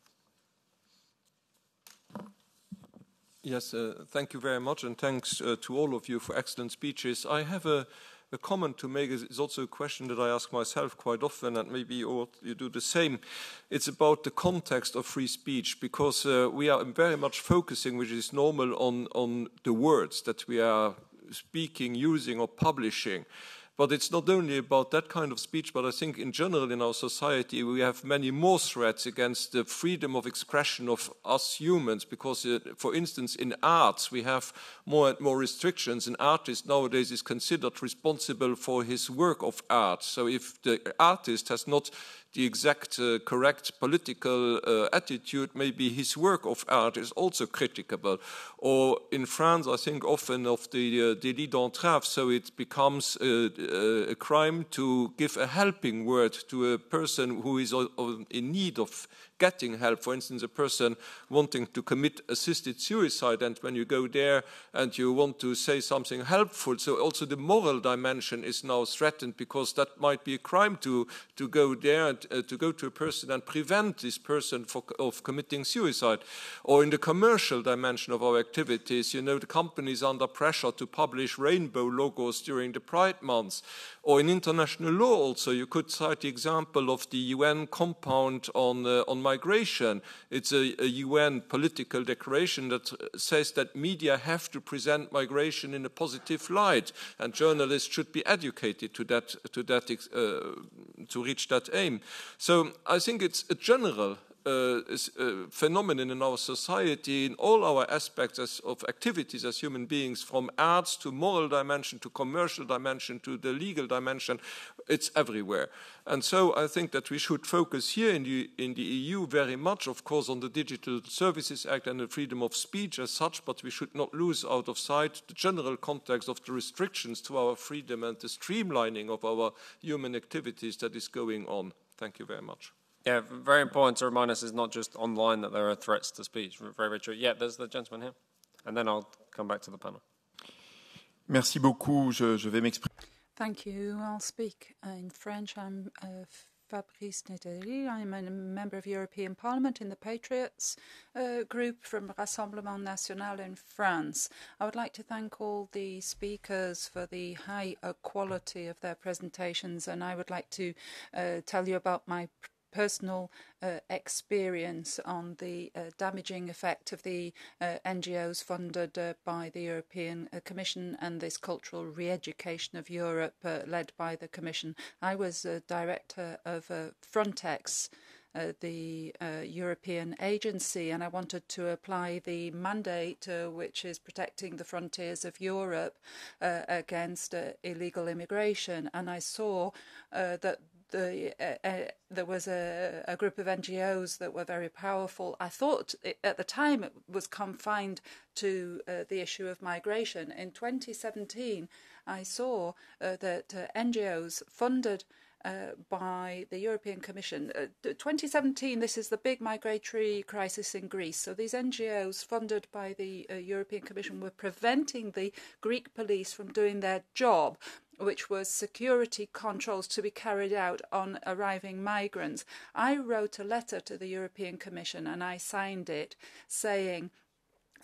Yes, thank you very much, and thanks to all of you for excellent speeches. I have a comment to make. It's also a question that I ask myself quite often, and maybe you do the same. It's about the context of free speech, because we are very much focusing, which is normal, on the words that we are speaking, using, or publishing. But it's not only about that kind of speech, but I think in general in our society we have many more threats against the freedom of expression of us humans, because, for instance, in arts we have more and more restrictions. An artist nowadays is considered responsible for his work of art. So if the artist has not the exact correct political attitude, maybe his work of art is also criticable. Or in France, I think often of the délit d'entrave, so it becomes a crime to give a helping word to a person who is in need of getting help. For instance, a person wanting to commit assisted suicide, and when you go there and you want to say something helpful, so also the moral dimension is now threatened, because that might be a crime to go there and to go to a person and prevent this person of committing suicide. Or in the commercial dimension of our activities, you know, the companies are under pressure to publish rainbow logos during the Pride months. Or in international law also, you could cite the example of the UN compound on migration. It's a UN political declaration that says that media have to present migration in a positive light, and journalists should be educated to reach that aim. So I think it's a general phenomenon in our society, in all our aspects of activities as human beings, from arts to moral dimension to commercial dimension to the legal dimension. It's everywhere. And so I think that we should focus here in the EU very much, of course, on the Digital Services Act and the freedom of speech as such, but we should not lose out of sight the general context of the restrictions to our freedom and the streamlining of our human activities that is going on. Thank you very much. Yeah, very important to remind us it's not just online that there are threats to speech. Very, very true. Yeah, there's the gentleman here. And then I'll come back to the panel. Merci beaucoup. Je vais m'exprimer. Thank you. I'll speak in French. I'm Fabrice Nederi. I'm a member of European Parliament in the Patriots group from Rassemblement National in France. I would like to thank all the speakers for the high quality of their presentations, and I would like to tell you about my personal experience on the damaging effect of the NGOs funded by the European Commission and this cultural re-education of Europe led by the Commission. I was director of Frontex the European agency, and I wanted to apply the mandate which is protecting the frontiers of Europe against illegal immigration. And I saw that there was a group of NGOs that were very powerful. I thought at the time it was confined to the issue of migration. In 2017, I saw that NGOs funded by the European Commission. 2017, this is the big migratory crisis in Greece. So these NGOs funded by the European Commission were preventing the Greek police from doing their job, which was security controls to be carried out on arriving migrants. I wrote a letter to the European Commission and I signed it saying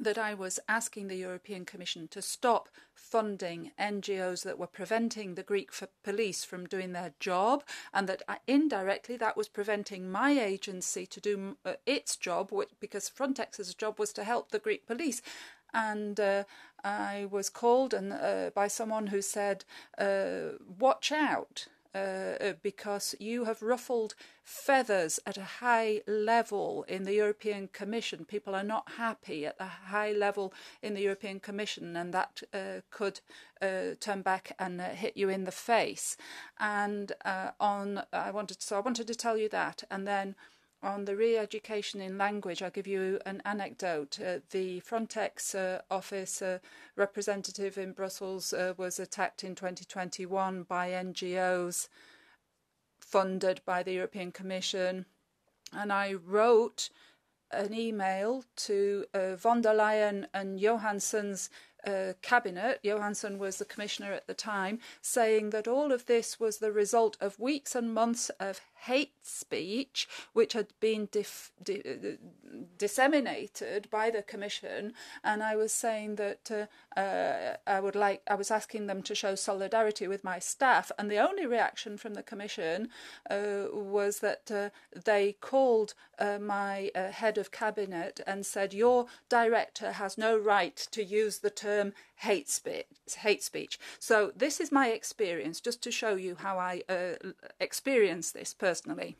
that I was asking the European Commission to stop funding NGOs that were preventing the Greek police from doing their job, and that indirectly that was preventing my agency to do its job, because Frontex's job was to help the Greek police. And I was called by someone who said, watch out, because you have ruffled feathers at a high level in the European Commission. People are not happy at the high level in the European Commission, and that could turn back and hit you in the face. And I wanted to tell you that. And then on the re-education in language, I'll give you an anecdote. The Frontex office representative in Brussels was attacked in 2021 by NGOs funded by the European Commission. And I wrote an email to von der Leyen and Johansson's cabinet. Johansson was the commissioner at the time, saying that all of this was the result of weeks and months of hate speech which had been disseminated by the Commission, and I was saying that I was asking them to show solidarity with my staff, and the only reaction from the Commission was that they called my head of cabinet and said, your director has no right to use the term hate speech. So this is my experience, just to show you how I experience this personally.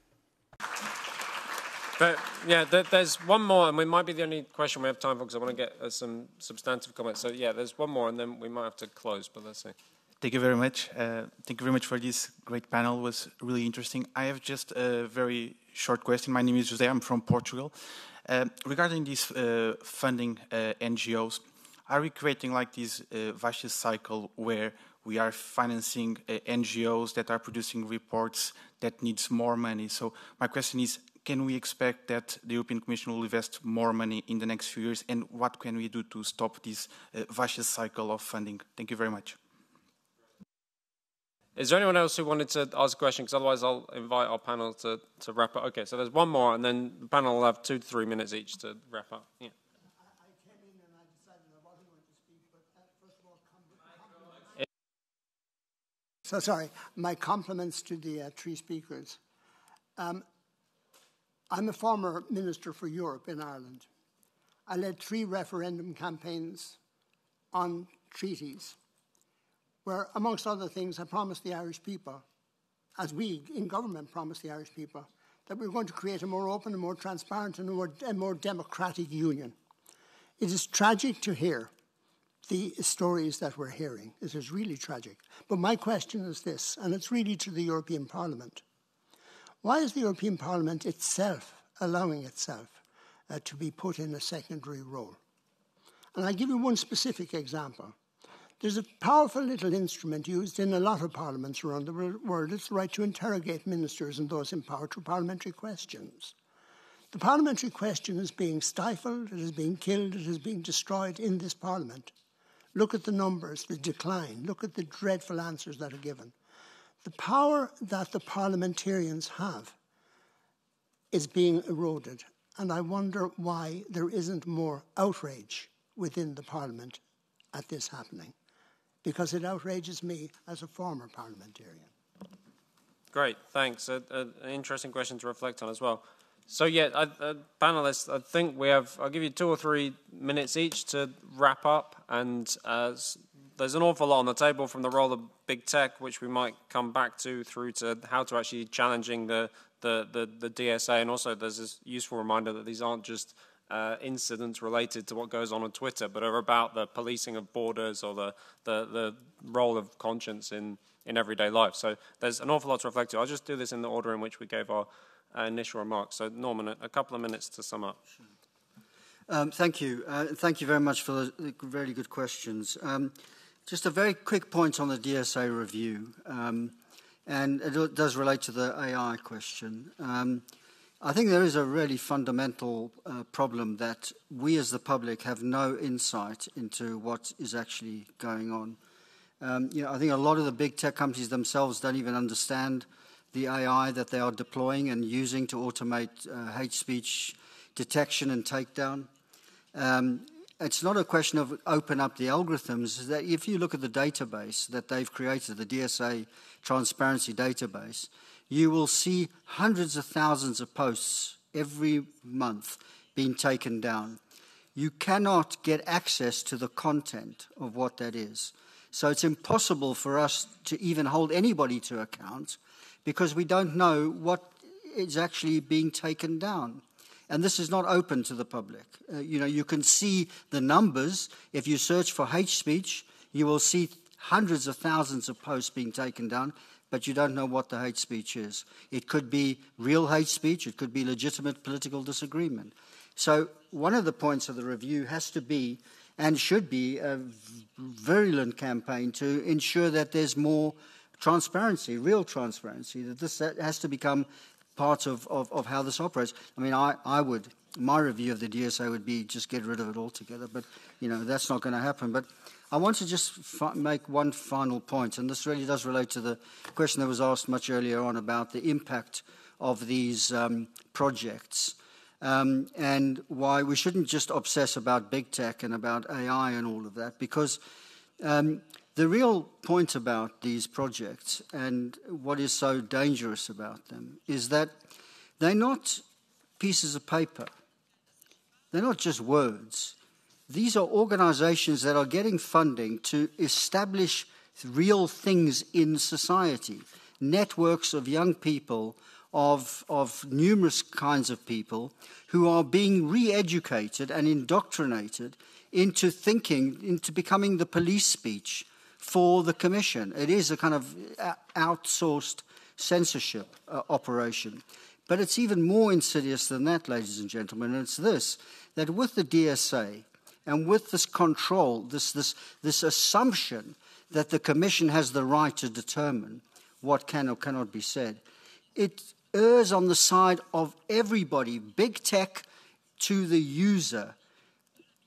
But yeah, there's one more, and we might be the only question we have time for, because I want to get some substantive comments. So yeah, there's one more, and then we might have to close, but let's see. Thank you very much. Thank you very much for this great panel. It was really interesting. I have just a very short question. My name is Jose. I'm from Portugal. Regarding this funding NGOs, are we creating like this vicious cycle where we are financing NGOs that are producing reports that needs more money? So my question is, can we expect that the European Commission will invest more money in the next few years? And what can we do to stop this vicious cycle of funding? Thank you very much. Is there anyone else who wanted to ask a question? Because otherwise I'll invite our panel to wrap up. Okay, so there's one more, and then the panel will have 2 to 3 minutes each to wrap up. Yeah. So sorry, my compliments to the 3 speakers. I'm a former Minister for Europe in Ireland. I led 3 referendum campaigns on treaties where, amongst other things, I promised the Irish people, as we in government promised the Irish people, that we were going to create a more open and more transparent and a more democratic union. It is tragic to hear the stories that we're hearing. It is really tragic. But my question is this, and it's really to the European Parliament. Why is the European Parliament itself allowing itself to be put in a secondary role? And I'll give you one specific example. There's a powerful little instrument used in a lot of parliaments around the world. It's the right to interrogate ministers and those in power through parliamentary questions. The parliamentary question is being stifled, it is being killed, it is being destroyed in this parliament. Look at the numbers, the decline. Look at the dreadful answers that are given. The power that the parliamentarians have is being eroded. And I wonder why there isn't more outrage within the parliament at this happening. Because it outrages me as a former parliamentarian. Great, thanks. An interesting question to reflect on as well. So yeah, panelists, I think we have, I'll give you 2 or 3 minutes each to wrap up, and there's an awful lot on the table, from the role of big tech, which we might come back to, through to how to actually challenging the DSA, and also there's this useful reminder that these aren't just incidents related to what goes on Twitter, but are about the policing of borders or the role of conscience in everyday life. So there's an awful lot to reflect on. I'll just do this in the order in which we gave our initial remarks. So Norman, a couple of minutes to sum up. Thank you. Thank you very much for the very good questions. Just a very quick point on the DSA review, and it does relate to the AI question. I think there is a really fundamental problem that we as the public have no insight into what is actually going on. I think a lot of the big tech companies themselves don't even understand the AI that they are deploying and using to automate hate speech detection and takedown. It's not a question of open up the algorithms. That if you look at the database that they've created, the DSA transparency database, you will see hundreds of thousands of posts every month being taken down. You cannot get access to the content of what that is. So it's impossible for us to even hold anybody to account because we don't know what is actually being taken down. And this is not open to the public. You can see the numbers. If you search for hate speech, you will see hundreds of thousands of posts being taken down, but you don't know what the hate speech is. It could be real hate speech. It could be legitimate political disagreement. So one of the points of the review has to be, and should be, a virulent campaign to ensure that there's more transparency, real transparency, that this has to become part of how this operates. I mean, my review of the DSA would be just get rid of it altogether, but, that's not going to happen. But I want to just make one final point, and this really does relate to the question that was asked much earlier on about the impact of these projects and why we shouldn't just obsess about big tech and about AI and all of that, because the real point about these projects and what is so dangerous about them is that they're not pieces of paper. They're not just words. These are organizations that are getting funding to establish real things in society, networks of young people, of numerous kinds of people who are being re-educated and indoctrinated into thinking, into becoming the police speech for the Commission. It is a kind of outsourced censorship operation. But it's even more insidious than that, ladies and gentlemen, and it's this, that with the DSA and with this control, this assumption that the Commission has the right to determine what can or cannot be said, it errs on the side of everybody, big tech to the user,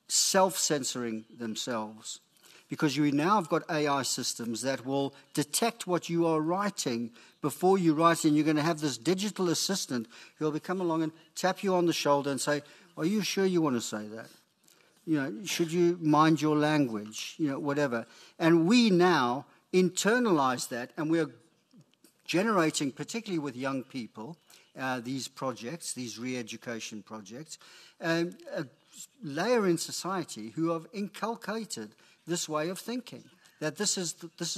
self-censoring themselves. Because you now have got AI systems that will detect what you are writing before you write, and you're going to have this digital assistant who will come along and tap you on the shoulder and say, are you sure you want to say that? Should you mind your language? Whatever. And we now internalize that, and we're generating, particularly with young people, these projects, these re-education projects, a layer in society who have inculcated this way of thinking, that this is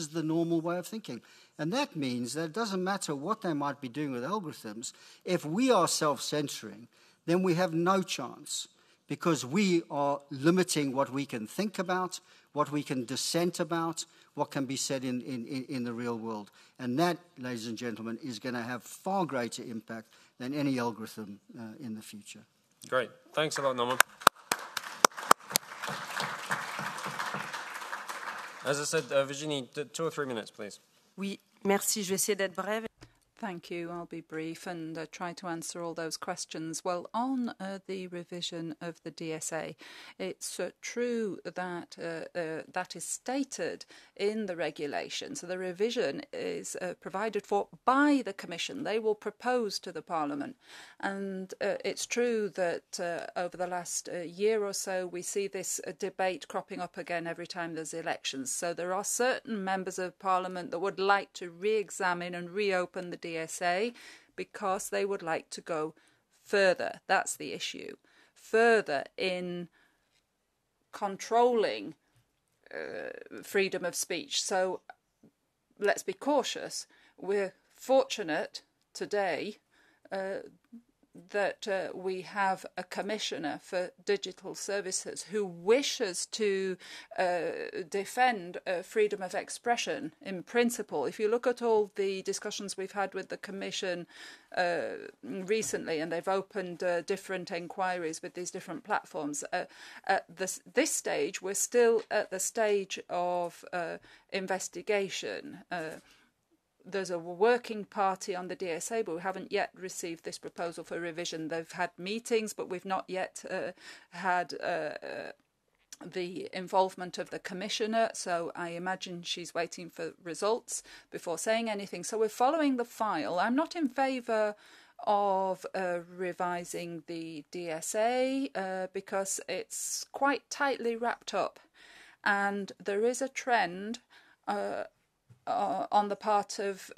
the normal way of thinking. And that means that it doesn't matter what they might be doing with algorithms. If we are self-censoring, then we have no chance, because we are limiting what we can think about, what we can dissent about, what can be said in the real world. And that, ladies and gentlemen, is going to have far greater impact than any algorithm in the future. Great. Thanks a lot, Norman. As I said, Virginie, 2 or 3 minutes, please. Oui, merci. Je vais essayer d'être brève. Thank you. I'll be brief and try to answer all those questions. Well, on the revision of the DSA, it's true that that is stated in the regulation. So the revision is provided for by the Commission. They will propose to the Parliament. And it's true that over the last year or so, we see this debate cropping up again every time there's elections. So there are certain members of Parliament that would like to re-examine and reopen the DSA because they would like to go further. That's the issue. Further in controlling freedom of speech. So let's be cautious. We're fortunate today that we have a commissioner for digital services who wishes to defend freedom of expression in principle. If you look at all the discussions we've had with the Commission recently, and they've opened different inquiries with these different platforms, at this stage, we're still at the stage of investigation. There's a working party on the DSA, but we haven't yet received this proposal for revision. They've had meetings, but we've not yet had the involvement of the commissioner. So I imagine she's waiting for results before saying anything. So we're following the file. I'm not in favour of revising the DSA because it's quite tightly wrapped up. And there is a trend on the part of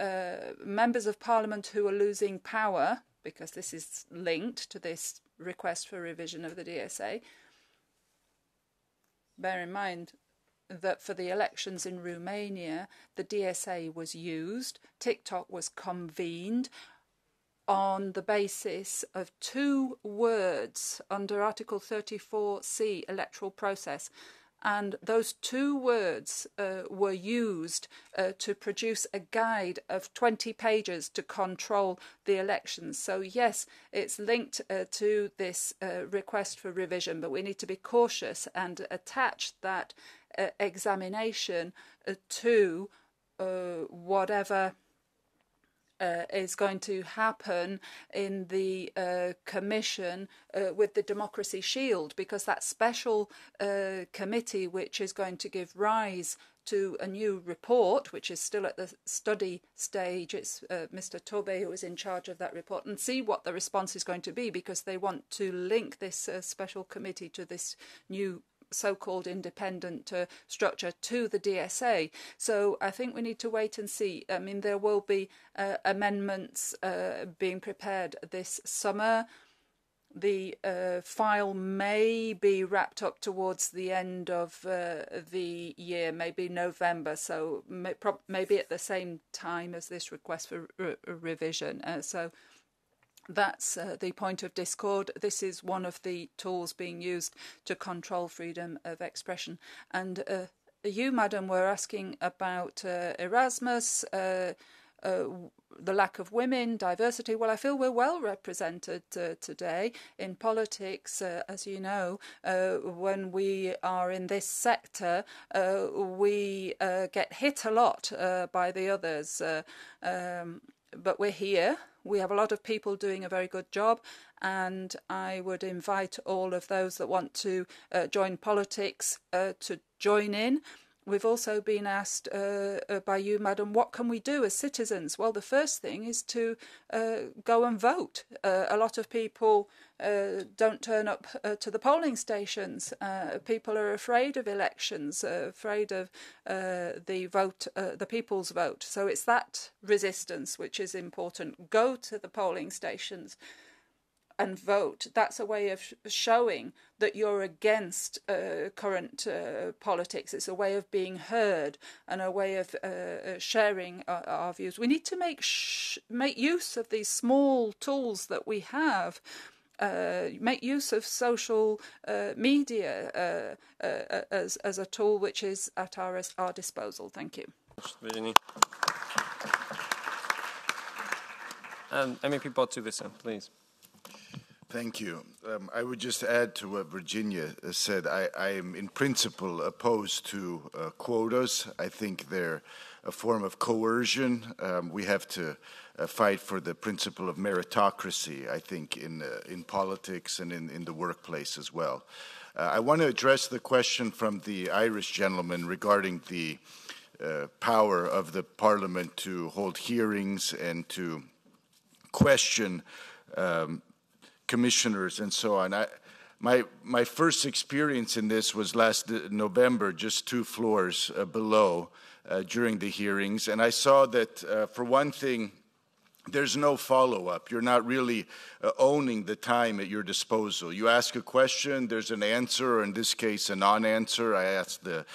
members of parliament who are losing power, because this is linked to this request for revision of the DSA. Bear in mind that for the elections in Romania, the DSA was used, TikTok was convened on the basis of 2 words under Article 34C, electoral process. And those 2 words were used to produce a guide of 20 pages to control the elections. So yes, it's linked to this request for revision, but we need to be cautious and attach that examination to whatever is going to happen in the Commission with the Democracy Shield, because that special committee which is going to give rise to a new report, which is still at the study stage, it's Mr. Tobe who is in charge of that report, and see what the response is going to be, because they want to link this special committee to this new so-called independent structure to the DSA. So I think we need to wait and see. I mean, there will be amendments being prepared this summer. The file may be wrapped up towards the end of the year, maybe November, so maybe at the same time as this request for revision. So that's the point of discord. This is one of the tools being used to control freedom of expression. And you, madam, were asking about Erasmus, the lack of women, diversity. Well, I feel we're well represented today in politics. As you know, when we are in this sector, we get hit a lot by the others. But we're here. We have a lot of people doing a very good job, and I would invite all of those that want to join politics to join in. We've also been asked by you, madam, what can we do as citizens? Well, the first thing is to go and vote. A lot of people don't turn up to the polling stations. People are afraid of elections, afraid of the people's vote. So it's that resistance which is important. Go to the polling stations and vote. That's a way of showing that you're against current politics. It's a way of being heard and a way of sharing our views. We need to make use of these small tools that we have. Make use of social media as a tool which is at our disposal. Thank you. MEP Botsuwissa, please. Thank you. I would just add to what Virginia said. I am in principle opposed to quotas. I think they're a form of coercion. We have to fight for the principle of meritocracy, I think, in politics and in the workplace as well. I want to address the question from the Irish gentleman regarding the power of the Parliament to hold hearings and to question commissioners and so on. My first experience in this was last November, just 2 floors below during the hearings, and I saw that, for one thing, there's no follow-up. You're not really owning the time at your disposal. You ask a question, there's an answer, or in this case, a non-answer. I asked the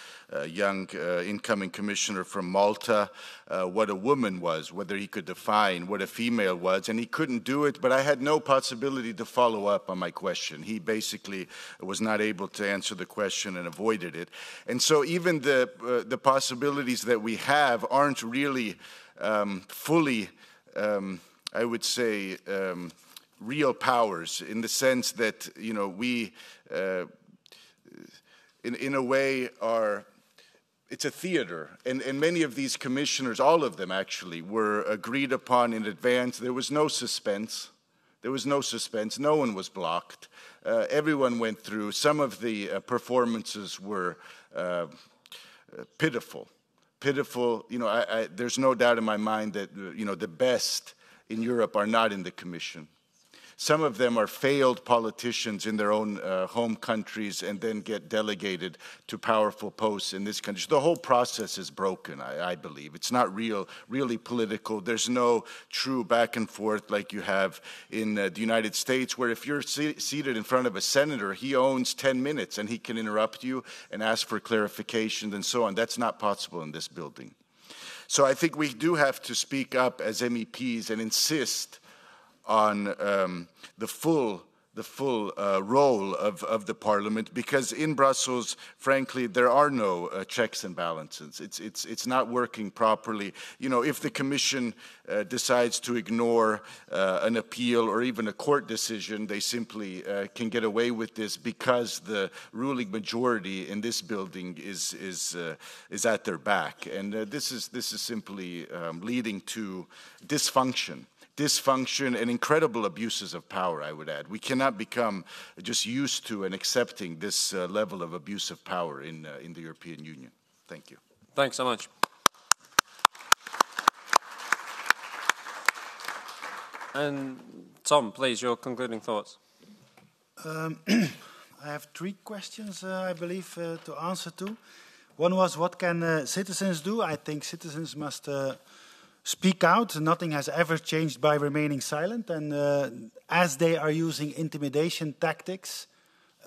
young incoming commissioner from Malta what a woman was, whether he could define what a female was, and he couldn't do it, but I had no possibility to follow up on my question. He basically was not able to answer the question and avoided it. And so even the possibilities that we have aren't really fully I would say, real powers, in the sense that, you know, we, in a way, are, it's a theater. And many of these commissioners, all of them actually, were agreed upon in advance. There was no suspense. There was no suspense. No one was blocked. Everyone went through. Some of the performances were pitiful. Pitiful, you know, there's no doubt in my mind that, you know, the best in Europe are not in the Commission. Some of them are failed politicians in their own home countries and then get delegated to powerful posts in this country. The whole process is broken, I believe. It's not really political. There's no true back and forth like you have in the United States, where if you're seated in front of a senator, he owns 10 minutes and he can interrupt you and ask for clarification and so on. That's not possible in this building. So I think we do have to speak up as MEPs and insist on the full role of the Parliament, because in Brussels, frankly, there are no checks and balances. It's not working properly. You know, if the Commission decides to ignore an appeal or even a court decision, they simply can get away with this because the ruling majority in this building is at their back, and this is simply leading to dysfunction and incredible abuses of power, I would add. We cannot become just used to and accepting this level of abuse of power in the European Union. Thank you. Thanks so much. And Tom, please, your concluding thoughts. I have 3 questions, I believe, to answer to. One was, what can citizens do? I think citizens must speak out. Nothing has ever changed by remaining silent. And as they are using intimidation tactics,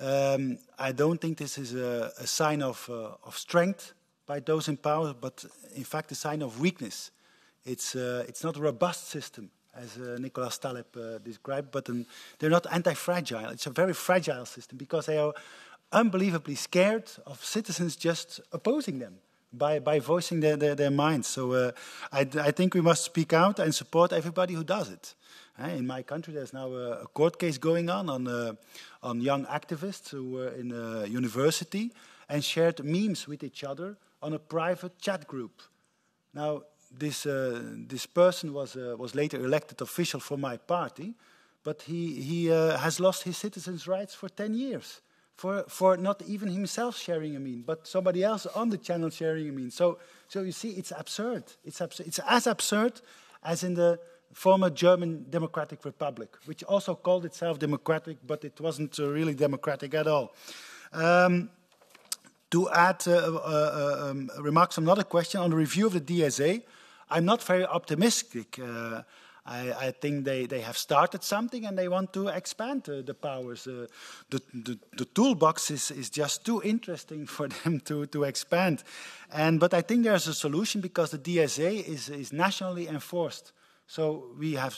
I don't think this is a sign of strength by those in power, but in fact a sign of weakness. It's not a robust system, as Nicolas Taleb described, but they're not anti-fragile. It's a very fragile system because they are unbelievably scared of citizens just opposing them by voicing their minds. So I think we must speak out and support everybody who does it. In my country, there's now a court case going on young activists who were in a university and shared memes with each other on a private chat group. Now, this person was later elected official for my party, but he has lost his citizens' rights for 10 years. For not even himself sharing a meme, but somebody else on the channel sharing a meme. So you see, it's absurd. It's as absurd as in the former German Democratic Republic, which also called itself democratic, but it wasn't really democratic at all. To add remarks on another question on the review of the DSA, I'm not very optimistic. I think they have started something and they want to expand the powers. The toolbox is just too interesting for them to expand. But I think there's a solution because the DSA is nationally enforced. So we are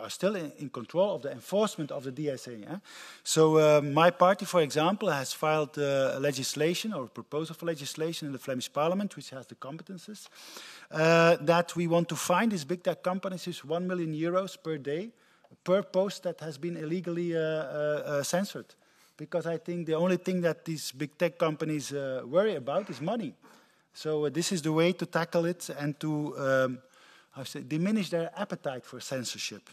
still in control of the enforcement of the DSA. So my party, for example, has filed legislation or a proposal for legislation in the Flemish Parliament, which has the competences, that we want to fine these big tech companies is €1 million per day per post that has been illegally censored. Because I think the only thing that these big tech companies worry about is money. So this is the way to tackle it and to diminish their appetite for censorship.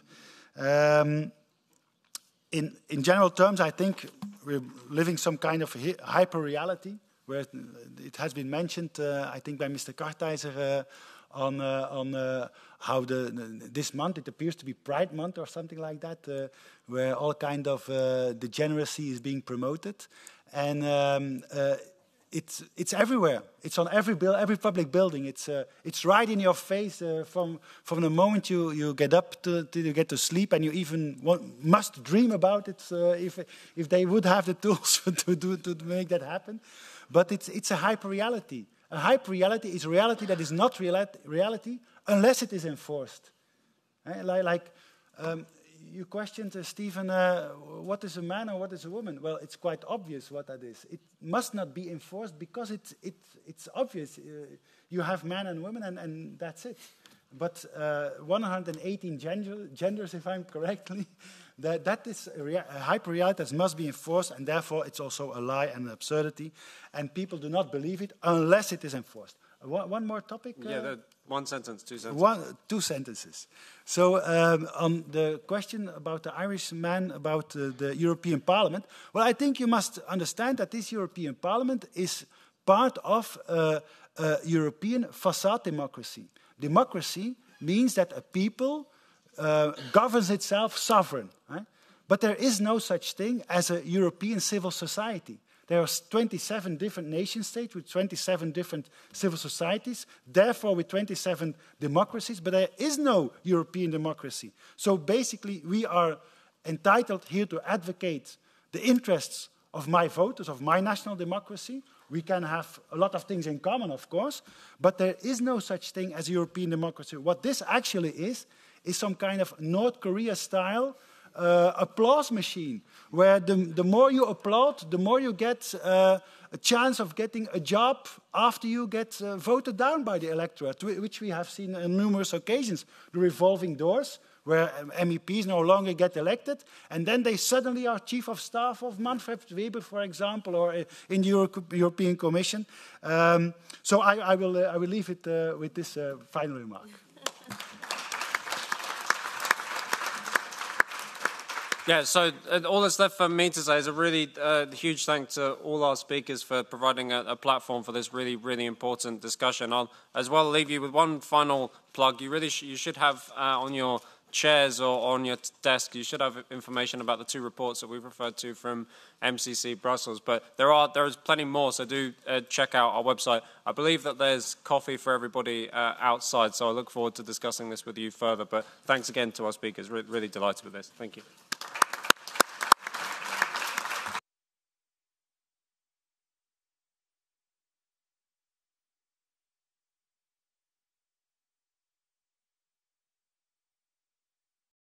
In general terms, I think we're living some kind of hyper-reality, where it has been mentioned, I think, by Mr. Kartheiser on how this month, it appears to be Pride Month or something like that, where all kind of degeneracy is being promoted. And it's everywhere. It's on every public building. It's right in your face from the moment you get up till you get to sleep, and you even must dream about it if they would have the tools to make that happen. But it's a hyper reality. A hyper reality is a reality that is not reality unless it is enforced. You questioned, Stephen, what is a man or what is a woman? Well, it's quite obvious what that is. It must not be enforced because it's obvious. You have men and women, and that's it. But 118 genders, if I'm correctly, that is a hyper-reality that must be enforced, and therefore it's also a lie and an absurdity. And people do not believe it unless it is enforced. One more topic? Yeah, one sentence, two sentences. Two sentences. So on the question about the Irish man, about the European Parliament, well, I think you must understand that this European Parliament is part of a European facade democracy. Democracy means that a people governs itself sovereign. Right? But there is no such thing as a European civil society. There are 27 different nation states with 27 different civil societies, therefore with 27 democracies, but there is no European democracy. So basically we are entitled here to advocate the interests of my voters, of my national democracy. We can have a lot of things in common, of course, but there is no such thing as European democracy. What this actually is some kind of North Korea-style applause machine, where the more you applaud, the more you get a chance of getting a job after you get voted down by the electorate, which we have seen on numerous occasions. The revolving doors, where MEPs no longer get elected, and then they suddenly are chief of staff of Manfred Weber, for example, or in the European Commission. So I will leave it with this final remark. Yeah, so all that's left for me to say is a really huge thank to all our speakers for providing a platform for this really, really important discussion. I'll as well leave you with one final plug. You should have on your chairs or on your desk, you should have information about the two reports that we've referred to from MCC Brussels. But there is plenty more, so do check out our website. I believe that there's coffee for everybody outside, so I look forward to discussing this with you further. But thanks again to our speakers. Really delighted with this. Thank you.